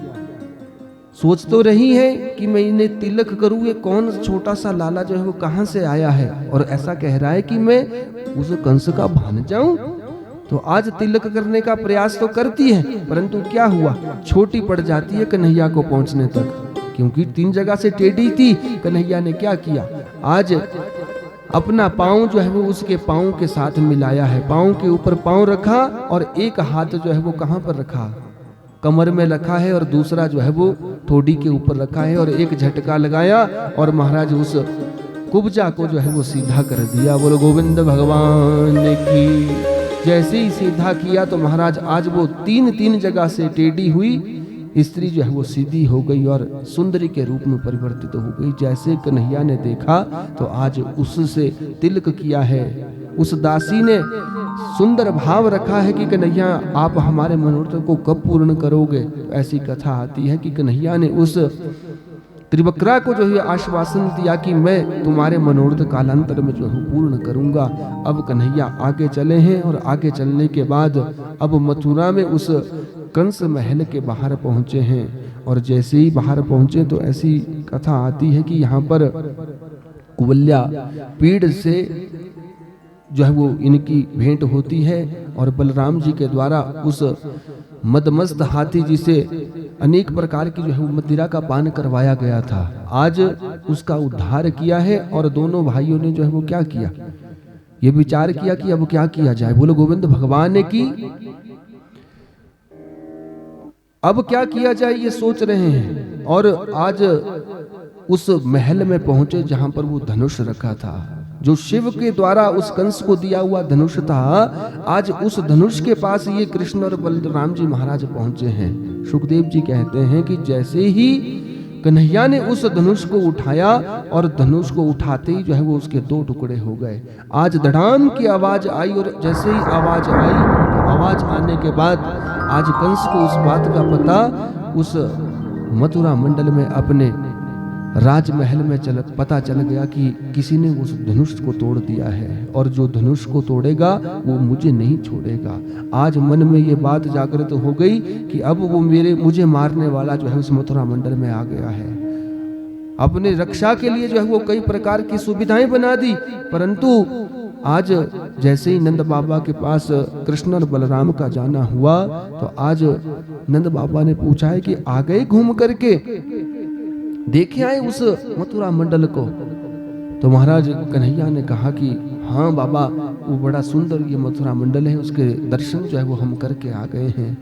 Speaker 1: सोच तो रही है कि मैं इन्हें तिलक करूं, ये कौन छोटा सा लाला जो है वो कहां से आया है और ऐसा कह रहा है कि मैं उस कंस का भान जाऊं। तो आज तिलक करने का प्रयास तो करती है, परंतु क्या हुआ, छोटी पड़ जाती है कन्हैया को पहुंचने तक, क्योंकि 3 जगह से टेढ़ी थी। कन्हैया ने क्या किया, आज अपना पांव जो है वो उसके पांव के साथ मिलाया है, पांव के ऊपर पांव रखा और एक हाथ जो है वो कहां पर रखा, कमर में रखा है और दूसरा जो है वो ठोडी के ऊपर रखा है और एक झटका लगाया और महाराज उस कुब्जा को जो है वो सीधा कर दिया। बोलो गोविंद भगवान की। जैसे ही सीधा किया तो महाराज आज वो 3 जगह से टेढ़ी हुई स्त्री जो है वो सीधी हो गई और सुंदरी के रूप में परिवर्तित हो गई। जैसे कन्हैया ने देखा तो आज उससे तिलक किया है। उस दासी ने सुंदर भाव रखा है कि कन्हैया आप हमारे मनोरथ को कब पूर्ण करोगे। ऐसी कथा आती है कि कन्हैया ने उस त्रिवक्रा को जो है आश्वासन दिया कि मैं तुम्हारे मनोरथ कालांतर में जो है पूर्ण करूंगा। अब कन्हैया आगे चले हैं और आगे चलने के बाद अब मथुरा में उस कंस महल के बाहर पहुंचे हैं और जैसे ही बाहर पहुंचे तो ऐसी कथा आती है कि यहाँ पर कुवल्या पीड़ से जो है वो इनकी भेंट होती है और बलराम जी के द्वारा उस मदमस्त हाथी जी से अनेक प्रकार की जो है मदिरा का पान करवाया गया था, आज उसका उद्धार किया है। और दोनों भाइयों ने जो है वो क्या किया, ये विचार किया कि अब क्या किया जाए। बोलो गोविंद भगवान ने की, अब क्या किया जाए ये सोच रहे हैं। और आज उस महल में पहुंचे जहां पर वो धनुष रखा था, जो शिव के द्वारा उस कंस को दिया हुआ धनुष था। आज उस धनुष के पास ये कृष्ण और बलराम जी महाराज पहुंचे हैं। सुखदेव जी कहते हैं कि जैसे ही कन्हैया ने उस धनुष को उठाया और धनुष को उठाते ही जो है वो उसके 2 टुकड़े हो गए। आज धड़ाम की आवाज आई और जैसे ही आवाज आई, आवाज आने के बाद आज कंस को उस बात का पता उस मथुरा मंडल में अपने राजमहल में पता चल गया कि किसी ने उस धनुष को तोड़ दिया है और जो धनुष को तोड़ेगा वो मुझे नहीं छोड़ेगा। आज मन में ये बात जागृत हो गई कि अब वो मुझे मारने वाला जो है उस मथुरा मंडल में आ गया है। अपने रक्षा के लिए जो है वो कई प्रकार की सुविधाएं बना दी, परंतु आज जैसे ही नंद बाबा के पास कृष्ण और बलराम का जाना हुआ तो आज नंद बाबा ने पूछा है कि आ गए घूम करके, देखे आए उस मथुरा मंडल को? तो महाराज कन्हैया ने कहा कि हाँ बाबा, वो बड़ा सुंदर ये मथुरा मंडल है, उसके दर्शन जो है वो हम करके आ गए हैं।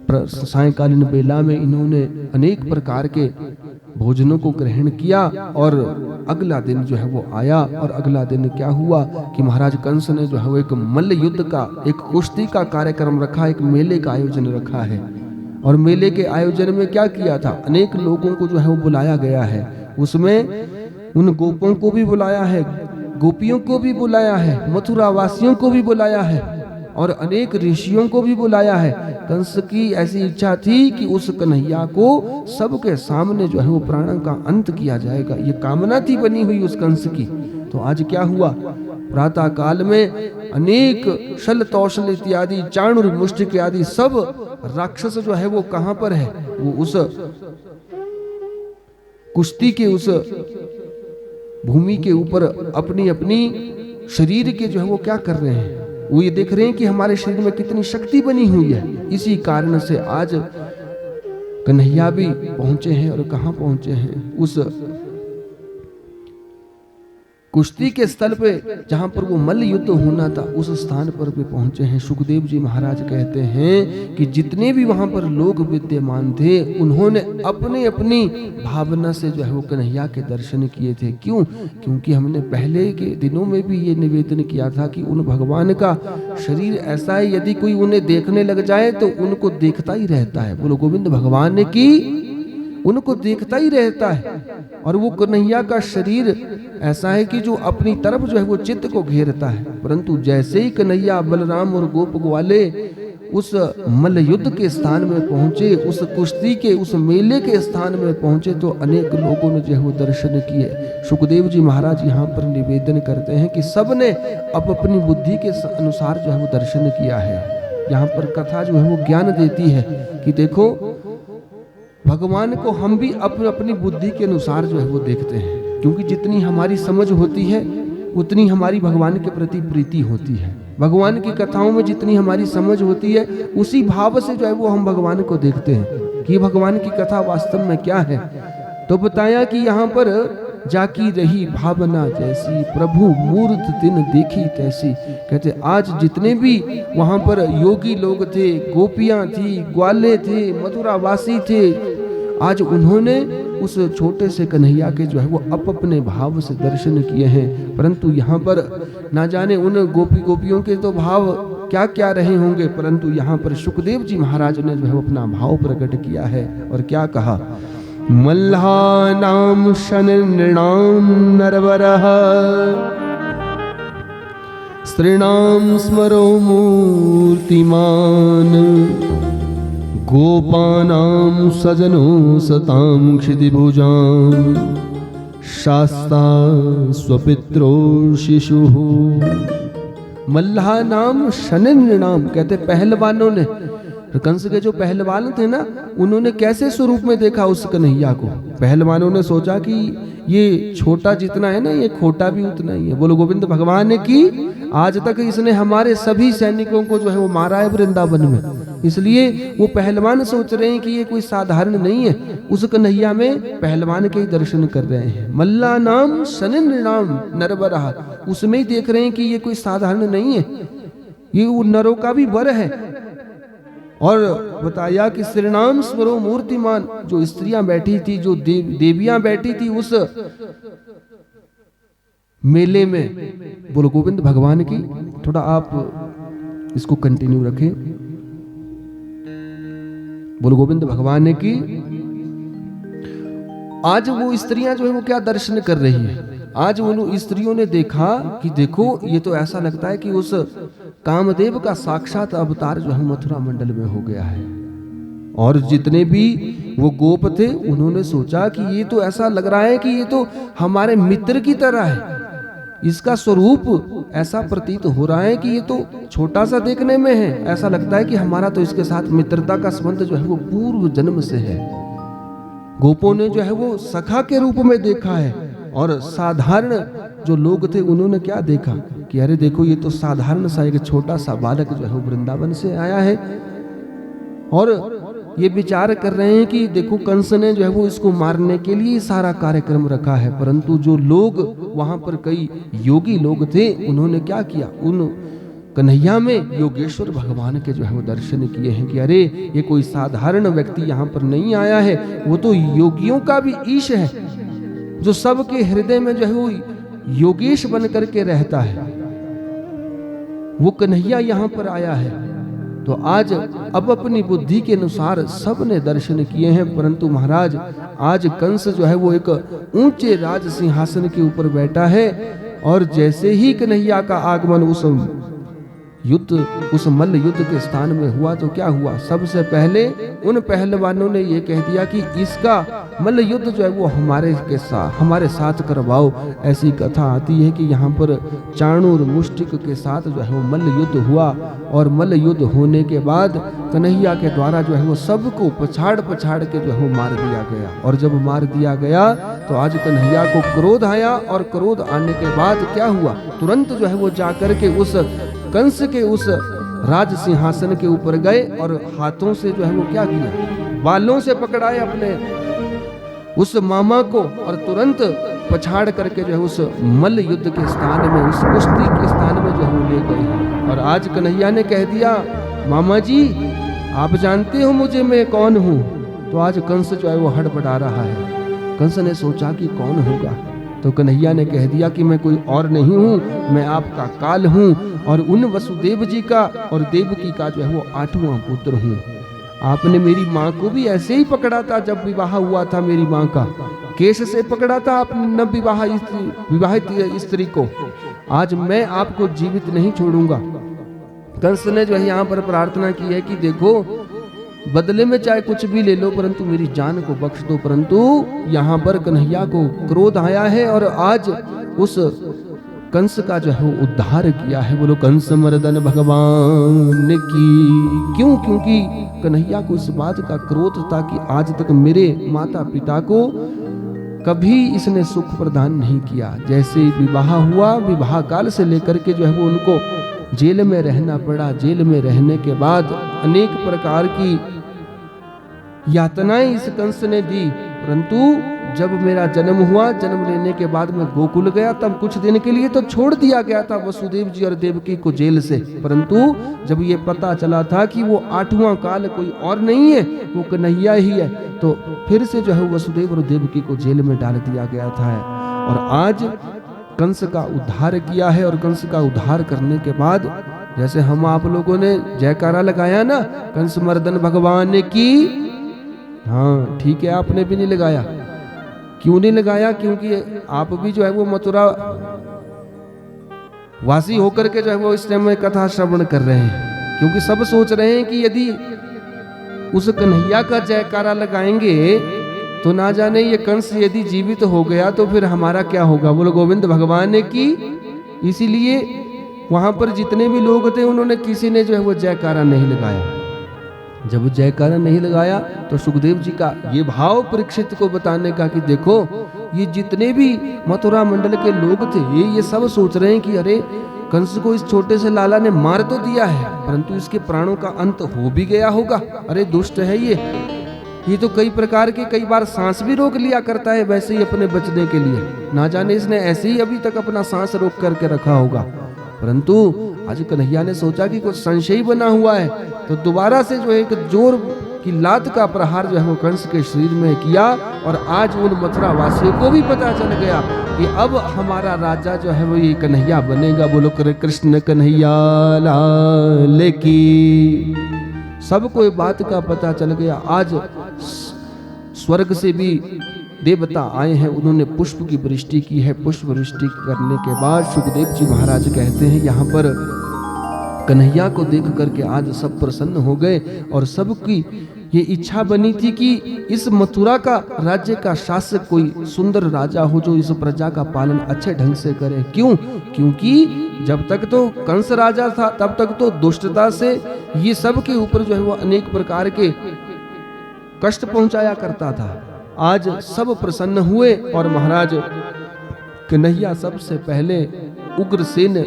Speaker 1: सायंकालीन बेला में इन्होंने अनेक प्रकार के भोजनों को ग्रहण किया और अगला दिन जो है वो आया। और अगला दिन क्या हुआ कि महाराज कंस ने जो है वो एक मल्ल युद्ध का, एक कुश्ती का कार्यक्रम रखा, एक मेले का आयोजन रखा है। और मेले के आयोजन में क्या किया था, अनेक लोगों को जो है वो बुलाया गया है। उसमें उन गोपों को भी बुलाया है, गोपियों को भी बुलाया है, मथुरा वासियों को भी बुलाया है और अनेक ऋषियों को भी बुलाया है। कंस की ऐसी इच्छा थी कि उस कन्हैया को सबके सामने जो है वो प्राण का अंत किया जाएगा, ये कामना थी बनी हुई उस कंस की। तो आज क्या हुआ, प्रातः काल में अनेक शल तौशल इत्यादि, चाणूर मुष्टिक आदि सब राक्षस जो है वो कहां पर है, वो उस कुश्ती के उस भूमि के ऊपर अपनी अपनी शरीर के जो है वो क्या कर रहे हैं, वो ये देख रहे हैं कि हमारे शरीर में कितनी शक्ति बनी हुई है। इसी कारण से आज कन्हैया भी पहुंचे हैं। और कहां पहुंचे हैं, उस कुश्ती के स्थल पे जहां पर वो मल्ल युद्ध होना था, उस स्थान पर भी पहुंचे हैं। सुखदेव जी महाराज कहते हैं कि जितने भी वहां पर लोग विद्यमान थे, उन्होंने अपने अपनी भावना से जो है वो कन्हैया के दर्शन किए थे। क्यों? क्योंकि हमने पहले के दिनों में भी ये निवेदन किया था कि उन भगवान का शरीर ऐसा है, यदि कोई उन्हें देखने लग जाए तो उनको देखता ही रहता है। बोलो गोविंद भगवान की, उनको देखता ही रहता है। और वो कन्हैया का शरीर ऐसा है कि जो अपनी तरफ जो है वो चित्त को घेरता है। परंतु जैसे ही कन्हैया बलराम और गोप ग्वाले उस मल्ल युद्ध के स्थान में पहुंचे, उस कुश्ती के उस मेले के स्थान में पहुंचे, तो अनेक लोगों ने जो है वो दर्शन किए। सुखदेव जी महाराज यहाँ पर निवेदन करते हैं कि सबने अपनी बुद्धि के अनुसार जो है वो दर्शन किया है। यहाँ पर कथा जो है वो ज्ञान देती है कि देखो, भगवान को हम भी अपनी बुद्धि के अनुसार जो है वो देखते हैं, क्योंकि जितनी हमारी समझ होती है उतनी हमारी भगवान के प्रति प्रीति होती है। भगवान की कथाओं में जितनी हमारी समझ होती है, उसी भाव से जो है वो हम भगवान को देखते हैं कि भगवान की कथा वास्तव में क्या है। तो बताया कि यहाँ पर जाकी रही भावना जैसी, प्रभु मूर्त तिन देखी तैसी। कहते आज जितने भी वहां पर योगी लोग थे, गोपियां थी, ग्वाले थे, मथुरा वासी थे, आज उन्होंने उस छोटे से कन्हैया के जो है वो अपने भाव से दर्शन किए हैं। परंतु यहाँ पर ना जाने उन गोपियों के तो भाव क्या क्या रहे होंगे, परंतु यहाँ पर सुखदेव जी महाराज ने जो है अपना भाव प्रकट किया है। और क्या कहा, मल्लानां शनृणां नरवरः स्त्रीणां स्मरो मूर्तिमान् गोपानां सजनो सतां क्षितिभुजां शास्ता स्वपित्रो शिशुः। मल्लानां शनृणां, कहते पहलवानों ने, कंस के जो पहलवान थे ना, उन्होंने कैसे स्वरूप में देखा उस कन्हैया को। पहलवानों ने सोचा कि ये छोटा जितना है ना, ये खोटा भी उतना ही है। बोलो गोविंद भगवान की। आज तक इसने हमारे सभी सैनिकों को जो है वो मारा है वृंदावन में, इसलिए वो पहलवान सोच रहे हैं कि ये कोई साधारण नहीं है। उस कन्हैया में पहलवान के ही दर्शन कर रहे हैं। मल्ला नाम शनृणाम नरवरः, उसमें ही देख रहे हैं कि ये कोई साधारण नहीं है, ये उन नरों का भी वर है। और बताया कि श्रीनाम स्वरो मूर्तिमान, जो स्त्रियां बैठी थी, जो देवियां बैठी थी उस मेले में। बोलो गोविंद भगवान की। थोड़ा आप इसको कंटिन्यू रखें। बोलो गोविंद भगवान की। आज वो स्त्रियां जो है वो क्या दर्शन कर रही है। आज उन स्त्रियों ने देखा कि देखो, ये तो ऐसा लगता है कि उस कामदेव का साक्षात अवतार जो है मथुरा मंडल में हो गया है। और जितने भी वो गोप थे, उन्होंने सोचा कि ये तो ऐसा लग रहा है कि ये तो हमारे मित्र की तरह है, इसका स्वरूप ऐसा प्रतीत हो रहा है कि ये तो छोटा सा देखने में है, ऐसा लगता है कि हमारा तो इसके साथ मित्रता का संबंध जो है वो पूर्व जन्म से है। गोपों ने जो है वो सखा के रूप में देखा है और साधारण जो लोग थे उन्होंने क्या देखा कि अरे देखो ये तो साधारण सा एक छोटा सा बालक जो है वो वृंदावन से आया है, और ये विचार कर रहे हैं कि देखो कंस ने जो है वो इसको मारने के लिए सारा कार्यक्रम रखा है। परंतु जो लोग वहां पर कई योगी लोग थे उन्होंने क्या किया, उन कन्हैया में योगेश्वर भगवान के जो है वो दर्शन किए हैं कि अरे ये कोई साधारण व्यक्ति यहाँ पर नहीं आया है, वो तो योगियों का भी ईश है, जो सबके हृदय में जो है वो योगेश बन करके रहता है, वो कन्हैया यहाँ पर आया है। तो आज अब अपनी बुद्धि के अनुसार सब ने दर्शन किए हैं, परंतु महाराज आज कंस जो है वो एक ऊंचे राज सिंहासन के ऊपर बैठा है, और जैसे ही कन्हैया का आगमन उस मल्ल युद्ध के स्थान में हुआ तो क्या हुआ, सबसे पहले उन पहलवानों ने ये कह दिया कि इसका मल्ल युद्ध जो है वो हमारे साथ करवाओ। ऐसी कथा आती है कि यहाँ पर चाणूर मुष्टिक के साथ जो है वो मल्ल युद्ध हुआ, और मल्ल युद्ध होने के बाद कन्हैया के द्वारा जो है वो सबको पछाड़ के जो है वो मार दिया गया। और जब मार दिया गया तो आज कन्हैया को क्रोध आया, और क्रोध आने के बाद क्या हुआ, तुरंत जो है वो जाकर के उस कंस के उस राज सिंहासन के ऊपर गए, और हाथों से जो है वो क्या किया, बालों से पकड़ाए अपने उस मामा को, और तुरंत पछाड़ करके जो है उस मल्ल युद्ध के स्थान में, उस कुश्ती के स्थान में जो है वो ले गए। और आज कन्हैया ने कह दिया, मामा जी आप जानते हो मुझे मैं कौन हूँ। तो आज कंस जो है वो हड़बड़ा रहा है। कंस ने सोचा कि कौन होगा, तो कन्हैया ने कह दिया कि मैं कोई और नहीं हूँ, मैं आपका काल हूँ, और उन वसुदेव जी का और देवकी का जो है वो 8वां पुत्र हूँ। आपने मेरी माँ को भी ऐसे ही पकड़ा था जब विवाह हुआ था, मेरी माँ का केश से पकड़ा था आपने नव विवाहित स्त्री को। आज मैं आपको जीवित नहीं छोड़ूंगा। कंस ने जो है यहाँ पर प्रार्थना की है कि देखो बदले में चाहे कुछ भी ले लो, परंतु मेरी जान को बख्श दो। परंतु यहाँ पर कन्हैया को क्रोध आया है, और आज उस कंस का जो है वो उद्धार किया है। बोलो कंस मर्दन भगवान की। क्यों? क्योंकि कन्हैया को इस बात का क्रोध था कि आज तक मेरे माता पिता को कभी इसने सुख प्रदान नहीं किया। जैसे विवाह हुआ, विवाह काल से लेकर के जो है वो उनको जेल में रहना पड़ा। जेल में रहने के बाद अनेक प्रकार की यातनाएं इस कंस ने दी, परंतु जब मेरा जन्म हुआ, जन्म लेने के बाद मैं गोकुल गया, तब कुछ दिन के लिए तो छोड़ दिया गया था वसुदेव जी और देवकी को जेल से। परंतु जब ये पता चला था कि वो 8वां काल कोई और नहीं है, वो कन्हैया ही है, तो फिर से जो है वसुदेव और देवकी को जेल में डाल दिया गया था। और आज कंस का उद्धार किया है, और कंस का उद्धार करने के बाद जैसे हम आप लोगों ने जयकारा लगाया ना, कंस मर्दन भगवान की। हाँ ठीक है, आपने भी नहीं लगाया। क्यों नहीं लगाया? क्योंकि आप भी जो है वो मथुरा वासी होकर के जो है वो इस टाइम में कथा श्रवण कर रहे हैं। क्योंकि सब सोच रहे हैं कि यदि उस कन्हैया का जयकारा लगाएंगे तो ना जाने ये कंस यदि जीवित हो गया तो फिर हमारा क्या होगा। बोलो गोविंद भगवान की। इसीलिए वहां पर जितने भी लोग थे उन्होंने किसी ने जो है वो जयकारा नहीं लगाया। जब जयकारा नहीं लगाया तो सुखदेव जी का ये भाव परीक्षित को बताने का कि देखो ये जितने भी मथुरा मंडल के लोग थे ये सब सोच रहे हैं कि अरे कंस को इस छोटे से लाला ने मार तो दिया है, परंतु इसके प्राणों का अंत हो भी गया होगा। अरे दुष्ट है ये तो कई प्रकार के कई बार सांस भी रोक लिया करता है वैसे ही अपने बचने के लिए। ना जाने इसने ऐसे ही अभी तक अपना सांस रोक करके रखा होगा। परंतु आज कन्हैया ने सोचा कि कुछ संशय बना हुआ है, तो दोबारा से जो है एक जोर की लात का प्रहार जो है वो कंस के शरीर में किया। और आज उन मथुरा वासियों को भी पता चल गया कि अब हमारा राजा जो है वो ये कन्हैया बनेगा। बोलो कृष्ण कन्हैया लाल की। सबको ये बात का पता चल गया। आज स्वर्ग से भी देवता आए हैं, उन्होंने पुष्प की वृष्टि की है। पुष्प वृष्टि करने के बाद सुखदेव जी महाराज कहते हैं यहाँ पर कन्हैया को देख करके आज सब प्रसन्न हो गए, और सबकी ये इच्छा बनी थी कि इस मथुरा का राज्य का शासक कोई सुंदर राजा हो जो इस प्रजा का पालन अच्छे ढंग से करे। क्यों? क्योंकि जब तक तो कंस राजा था तब तक तो दुष्टता से ये सब के ऊपर जो है वो अनेक प्रकार के कष्ट पहुंचाया करता था। आज सब प्रसन्न हुए और महाराज कन्हैया सबसे पहले उग्रसेन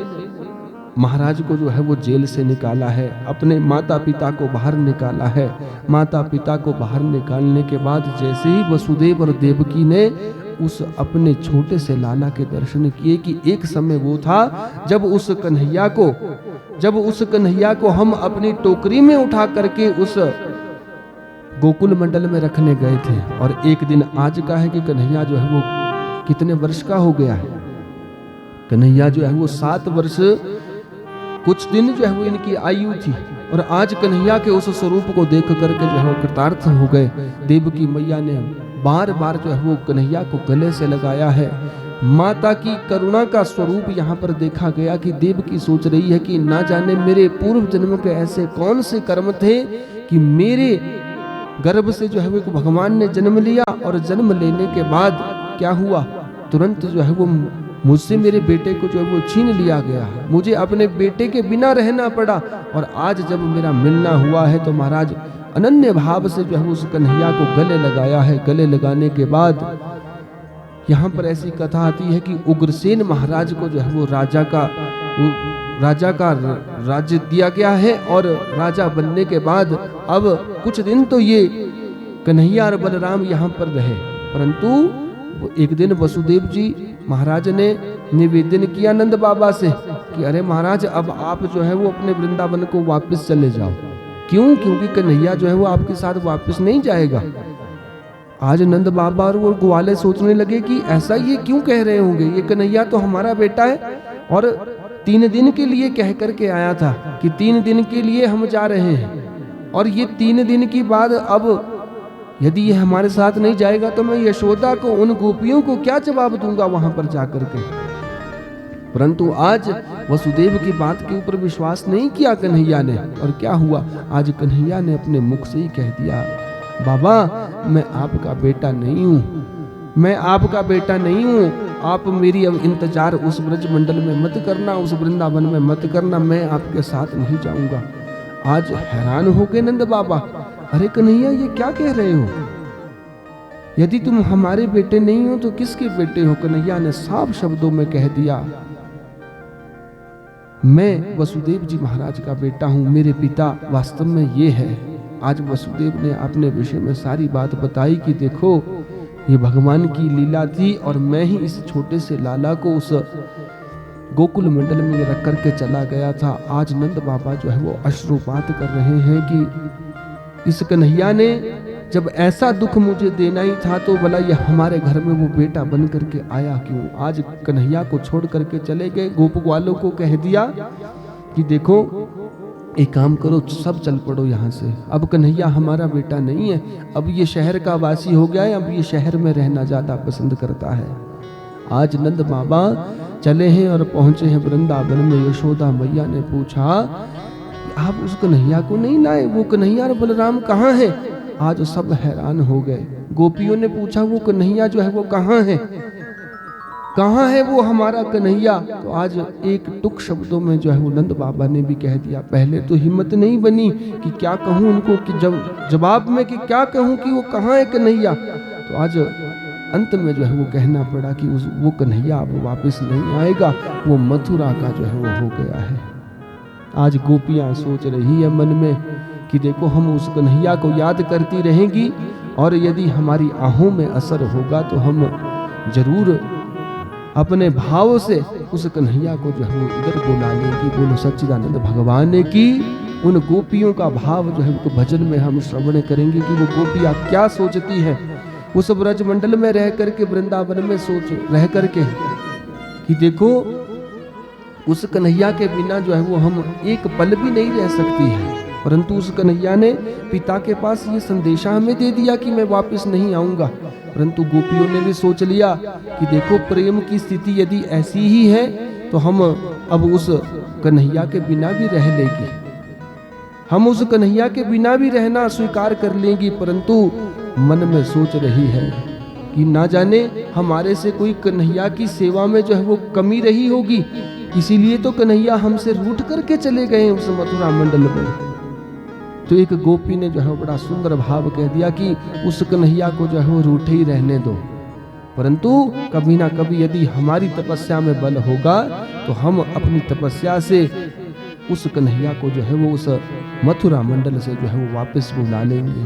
Speaker 1: महाराज को जो है वो जेल से निकाला है, अपने माता पिता को बाहर निकाला है। माता पिता को बाहर निकालने के बाद जैसे ही वसुदेव और देवकी ने उस अपने छोटे से लाला के दर्शन किए कि एक समय वो था जब उस कन्हैया को हम अपनी टोकरी में उठा करके उस गोकुल मंडल में रखने गए थे, और एक दिन आज का है कि कन्हैया जो है वो कितने वर्ष का हो गया है। कन्हैया जो है वो 7 वर्ष कुछ दिन जो है वो इनकी आयु थी, और आज कन्हैया के उस स्वरूप को देख करके जो है वो कृतार्थ हो गए। देवकी मैया ने बार बार जो है वो कन्हैया को गले से लगाया है। माता की करुणा का स्वरूप यहाँ पर देखा गया कि देवकी सोच रही है कि ना जाने मेरे पूर्व जन्म के ऐसे कौन से कर्म थे कि मेरे गर्भ से जो है वो भगवान ने जन्म लिया, और जन्म लेने के बाद क्या हुआ, तुरंत जो है वो मुझसे मेरे बेटे को जो है वो छीन लिया गया, मुझे अपने बेटे के बिना रहना पड़ा, और आज जब मेरा मिलना हुआ है तो महाराज अनन्य भाव से जो है उस कन्हैया को गले लगाया है। गले लगाने के बाद यहाँ पर ऐसी कथा आती है कि उग्रसेन महाराज को जो है वो राजा का राज्य दिया गया है, और राजा बनने के बाद अब कुछ दिन तो ये कन्हैया और बलराम यहाँ पर रहे, परंतु एक दिन वसुदेव जी महाराज ने निवेदन किया नंद बाबा से कि अरे महाराज अब आप जो है वो अपने वृंदावन को वापस चले जाओ। क्यों? क्योंकि कन्हैया जो है वो आपके साथ वापस नहीं जाएगा। आज नंद बाबा और वो ग्वाले सोचने लगे कि ऐसा ये क्यों कह रहे होंगे, ये कन्हैया तो हमारा बेटा है, और 3 दिन के लिए कह करके आया था कि 3 दिन के लिए हम जा रहे हैं, और ये 3 दिन के बाद अब यदि ये हमारे साथ नहीं जाएगा तो मैं यशोदा को, उन गोपियों को क्या जवाब दूंगा वहां पर जाकर के। परंतु आज वसुदेव की बात के ऊपर विश्वास नहीं किया कन्हैया ने, और क्या हुआ, आज कन्हैया ने अपने मुख से ही कह दिया, बाबा मैं आपका बेटा नहीं हूं, मैं आपका बेटा नहीं हूं, आप मेरी अब इंतजार उस ब्रज मंडल में मत करना, उस वृंदावन में मत करना, मैं आपके साथ नहीं जाऊंगा। आज हैरान हो गए नंद बाबा, अरे कन्हैया ये क्या कह रहे हो, यदि तुम हमारे बेटे नहीं हो तो किसके बेटे हो? कन्हैया ने साफ शब्दों में कह दिया, मैं वसुदेव जी महाराज का बेटा हूं, मेरे पिता वास्तव में ये है। आज वसुदेव ने अपने विषय में सारी बात बताई कि देखो ये भगवान की लीला थी, और मैं ही इस छोटे से लाला को उस गोकुल मंडल में रख करके चला गया था। आज नंद बाबा जो है वो अश्रुपात कर रहे हैं कि इस कन्हैया ने जब ऐसा दुख मुझे देना ही था तो भला ये हमारे घर में वो बेटा बन करके आया क्यों? आज कन्हैया को छोड़ करके चले गए, गोप वालों को कह दिया कि देखो एक काम करो, सब चल पड़ो यहाँ से, अब कन्हैया हमारा बेटा नहीं है, अब ये शहर का वासी हो गया है, अब ये शहर में रहना ज्यादा पसंद करता है। आज नंद बाबा चले हैं और पहुंचे हैं वृंदावन में। यशोदा मैया ने पूछा आप उस कन्हैया को नहीं लाए, वो कन्हैया और बलराम कहाँ है? आज सब हैरान हो गए। गोपियों ने पूछा वो कन्हैया जो है वो कहाँ है, कहाँ है वो हमारा कन्हैया? तो आज एक टुक शब्दों में जो है वो नंद बाबा ने भी कह दिया। पहले तो हिम्मत नहीं बनी कि क्या कहूँ उनको, कि जवाब में कि क्या कहूँ कि वो कहाँ है कन्हैया। तो आज अंत में जो है वो कहना पड़ा कि वो कन्हैया अब वापस नहीं आएगा, वो मथुरा का जो है वो हो गया है। आज गोपियाँ सोच रही है मन में कि देखो हम उस कन्हैया को याद करती रहेंगी, और यदि हमारी आहों में असर होगा तो हम जरूर अपने भाव से उस कन्हैया को जो है वो इधर बुला लेंगी। बोलो सच्चिदानंद भगवान की। उन गोपियों का भाव जो है वो भजन में हम श्रवण करेंगे कि वो गोपियाँ क्या सोचती है उस ब्रज मंडल में रह करके, वृंदावन में सोच रह करके कि देखो उस कन्हैया के बिना जो है वो हम एक पल भी नहीं रह सकती है। परंतु उस कन्हैया ने पिता के पास ये संदेशा हमें दे दिया कि मैं वापस नहीं आऊंगा। परंतु गोपियों ने भी सोच लिया कि देखो प्रेम की स्थिति यदि ऐसी ही है तो हम अब उस कन्हैया के बिना भी रह लेंगे, हम उस कन्हैया के बिना भी रहना स्वीकार कर लेंगी। परंतु मन में सोच रही है कि ना जाने हमारे से कोई कन्हैया की सेवा में जो है वो कमी रही होगी, इसीलिए तो कन्हैया हमसे रूठ करके चले गए उस मथुरा मंडल में। तो एक गोपी ने जो है बड़ा सुंदर भाव कह दिया कि उस कन्हैया को जो है वो रूठे ही रहने दो, परंतु कभी ना कभी यदि हमारी तपस्या में बल होगा तो हम अपनी तपस्या से उस कन्हैया को जो है वो उस मथुरा मंडल से जो है वो वापस बुला लेंगे।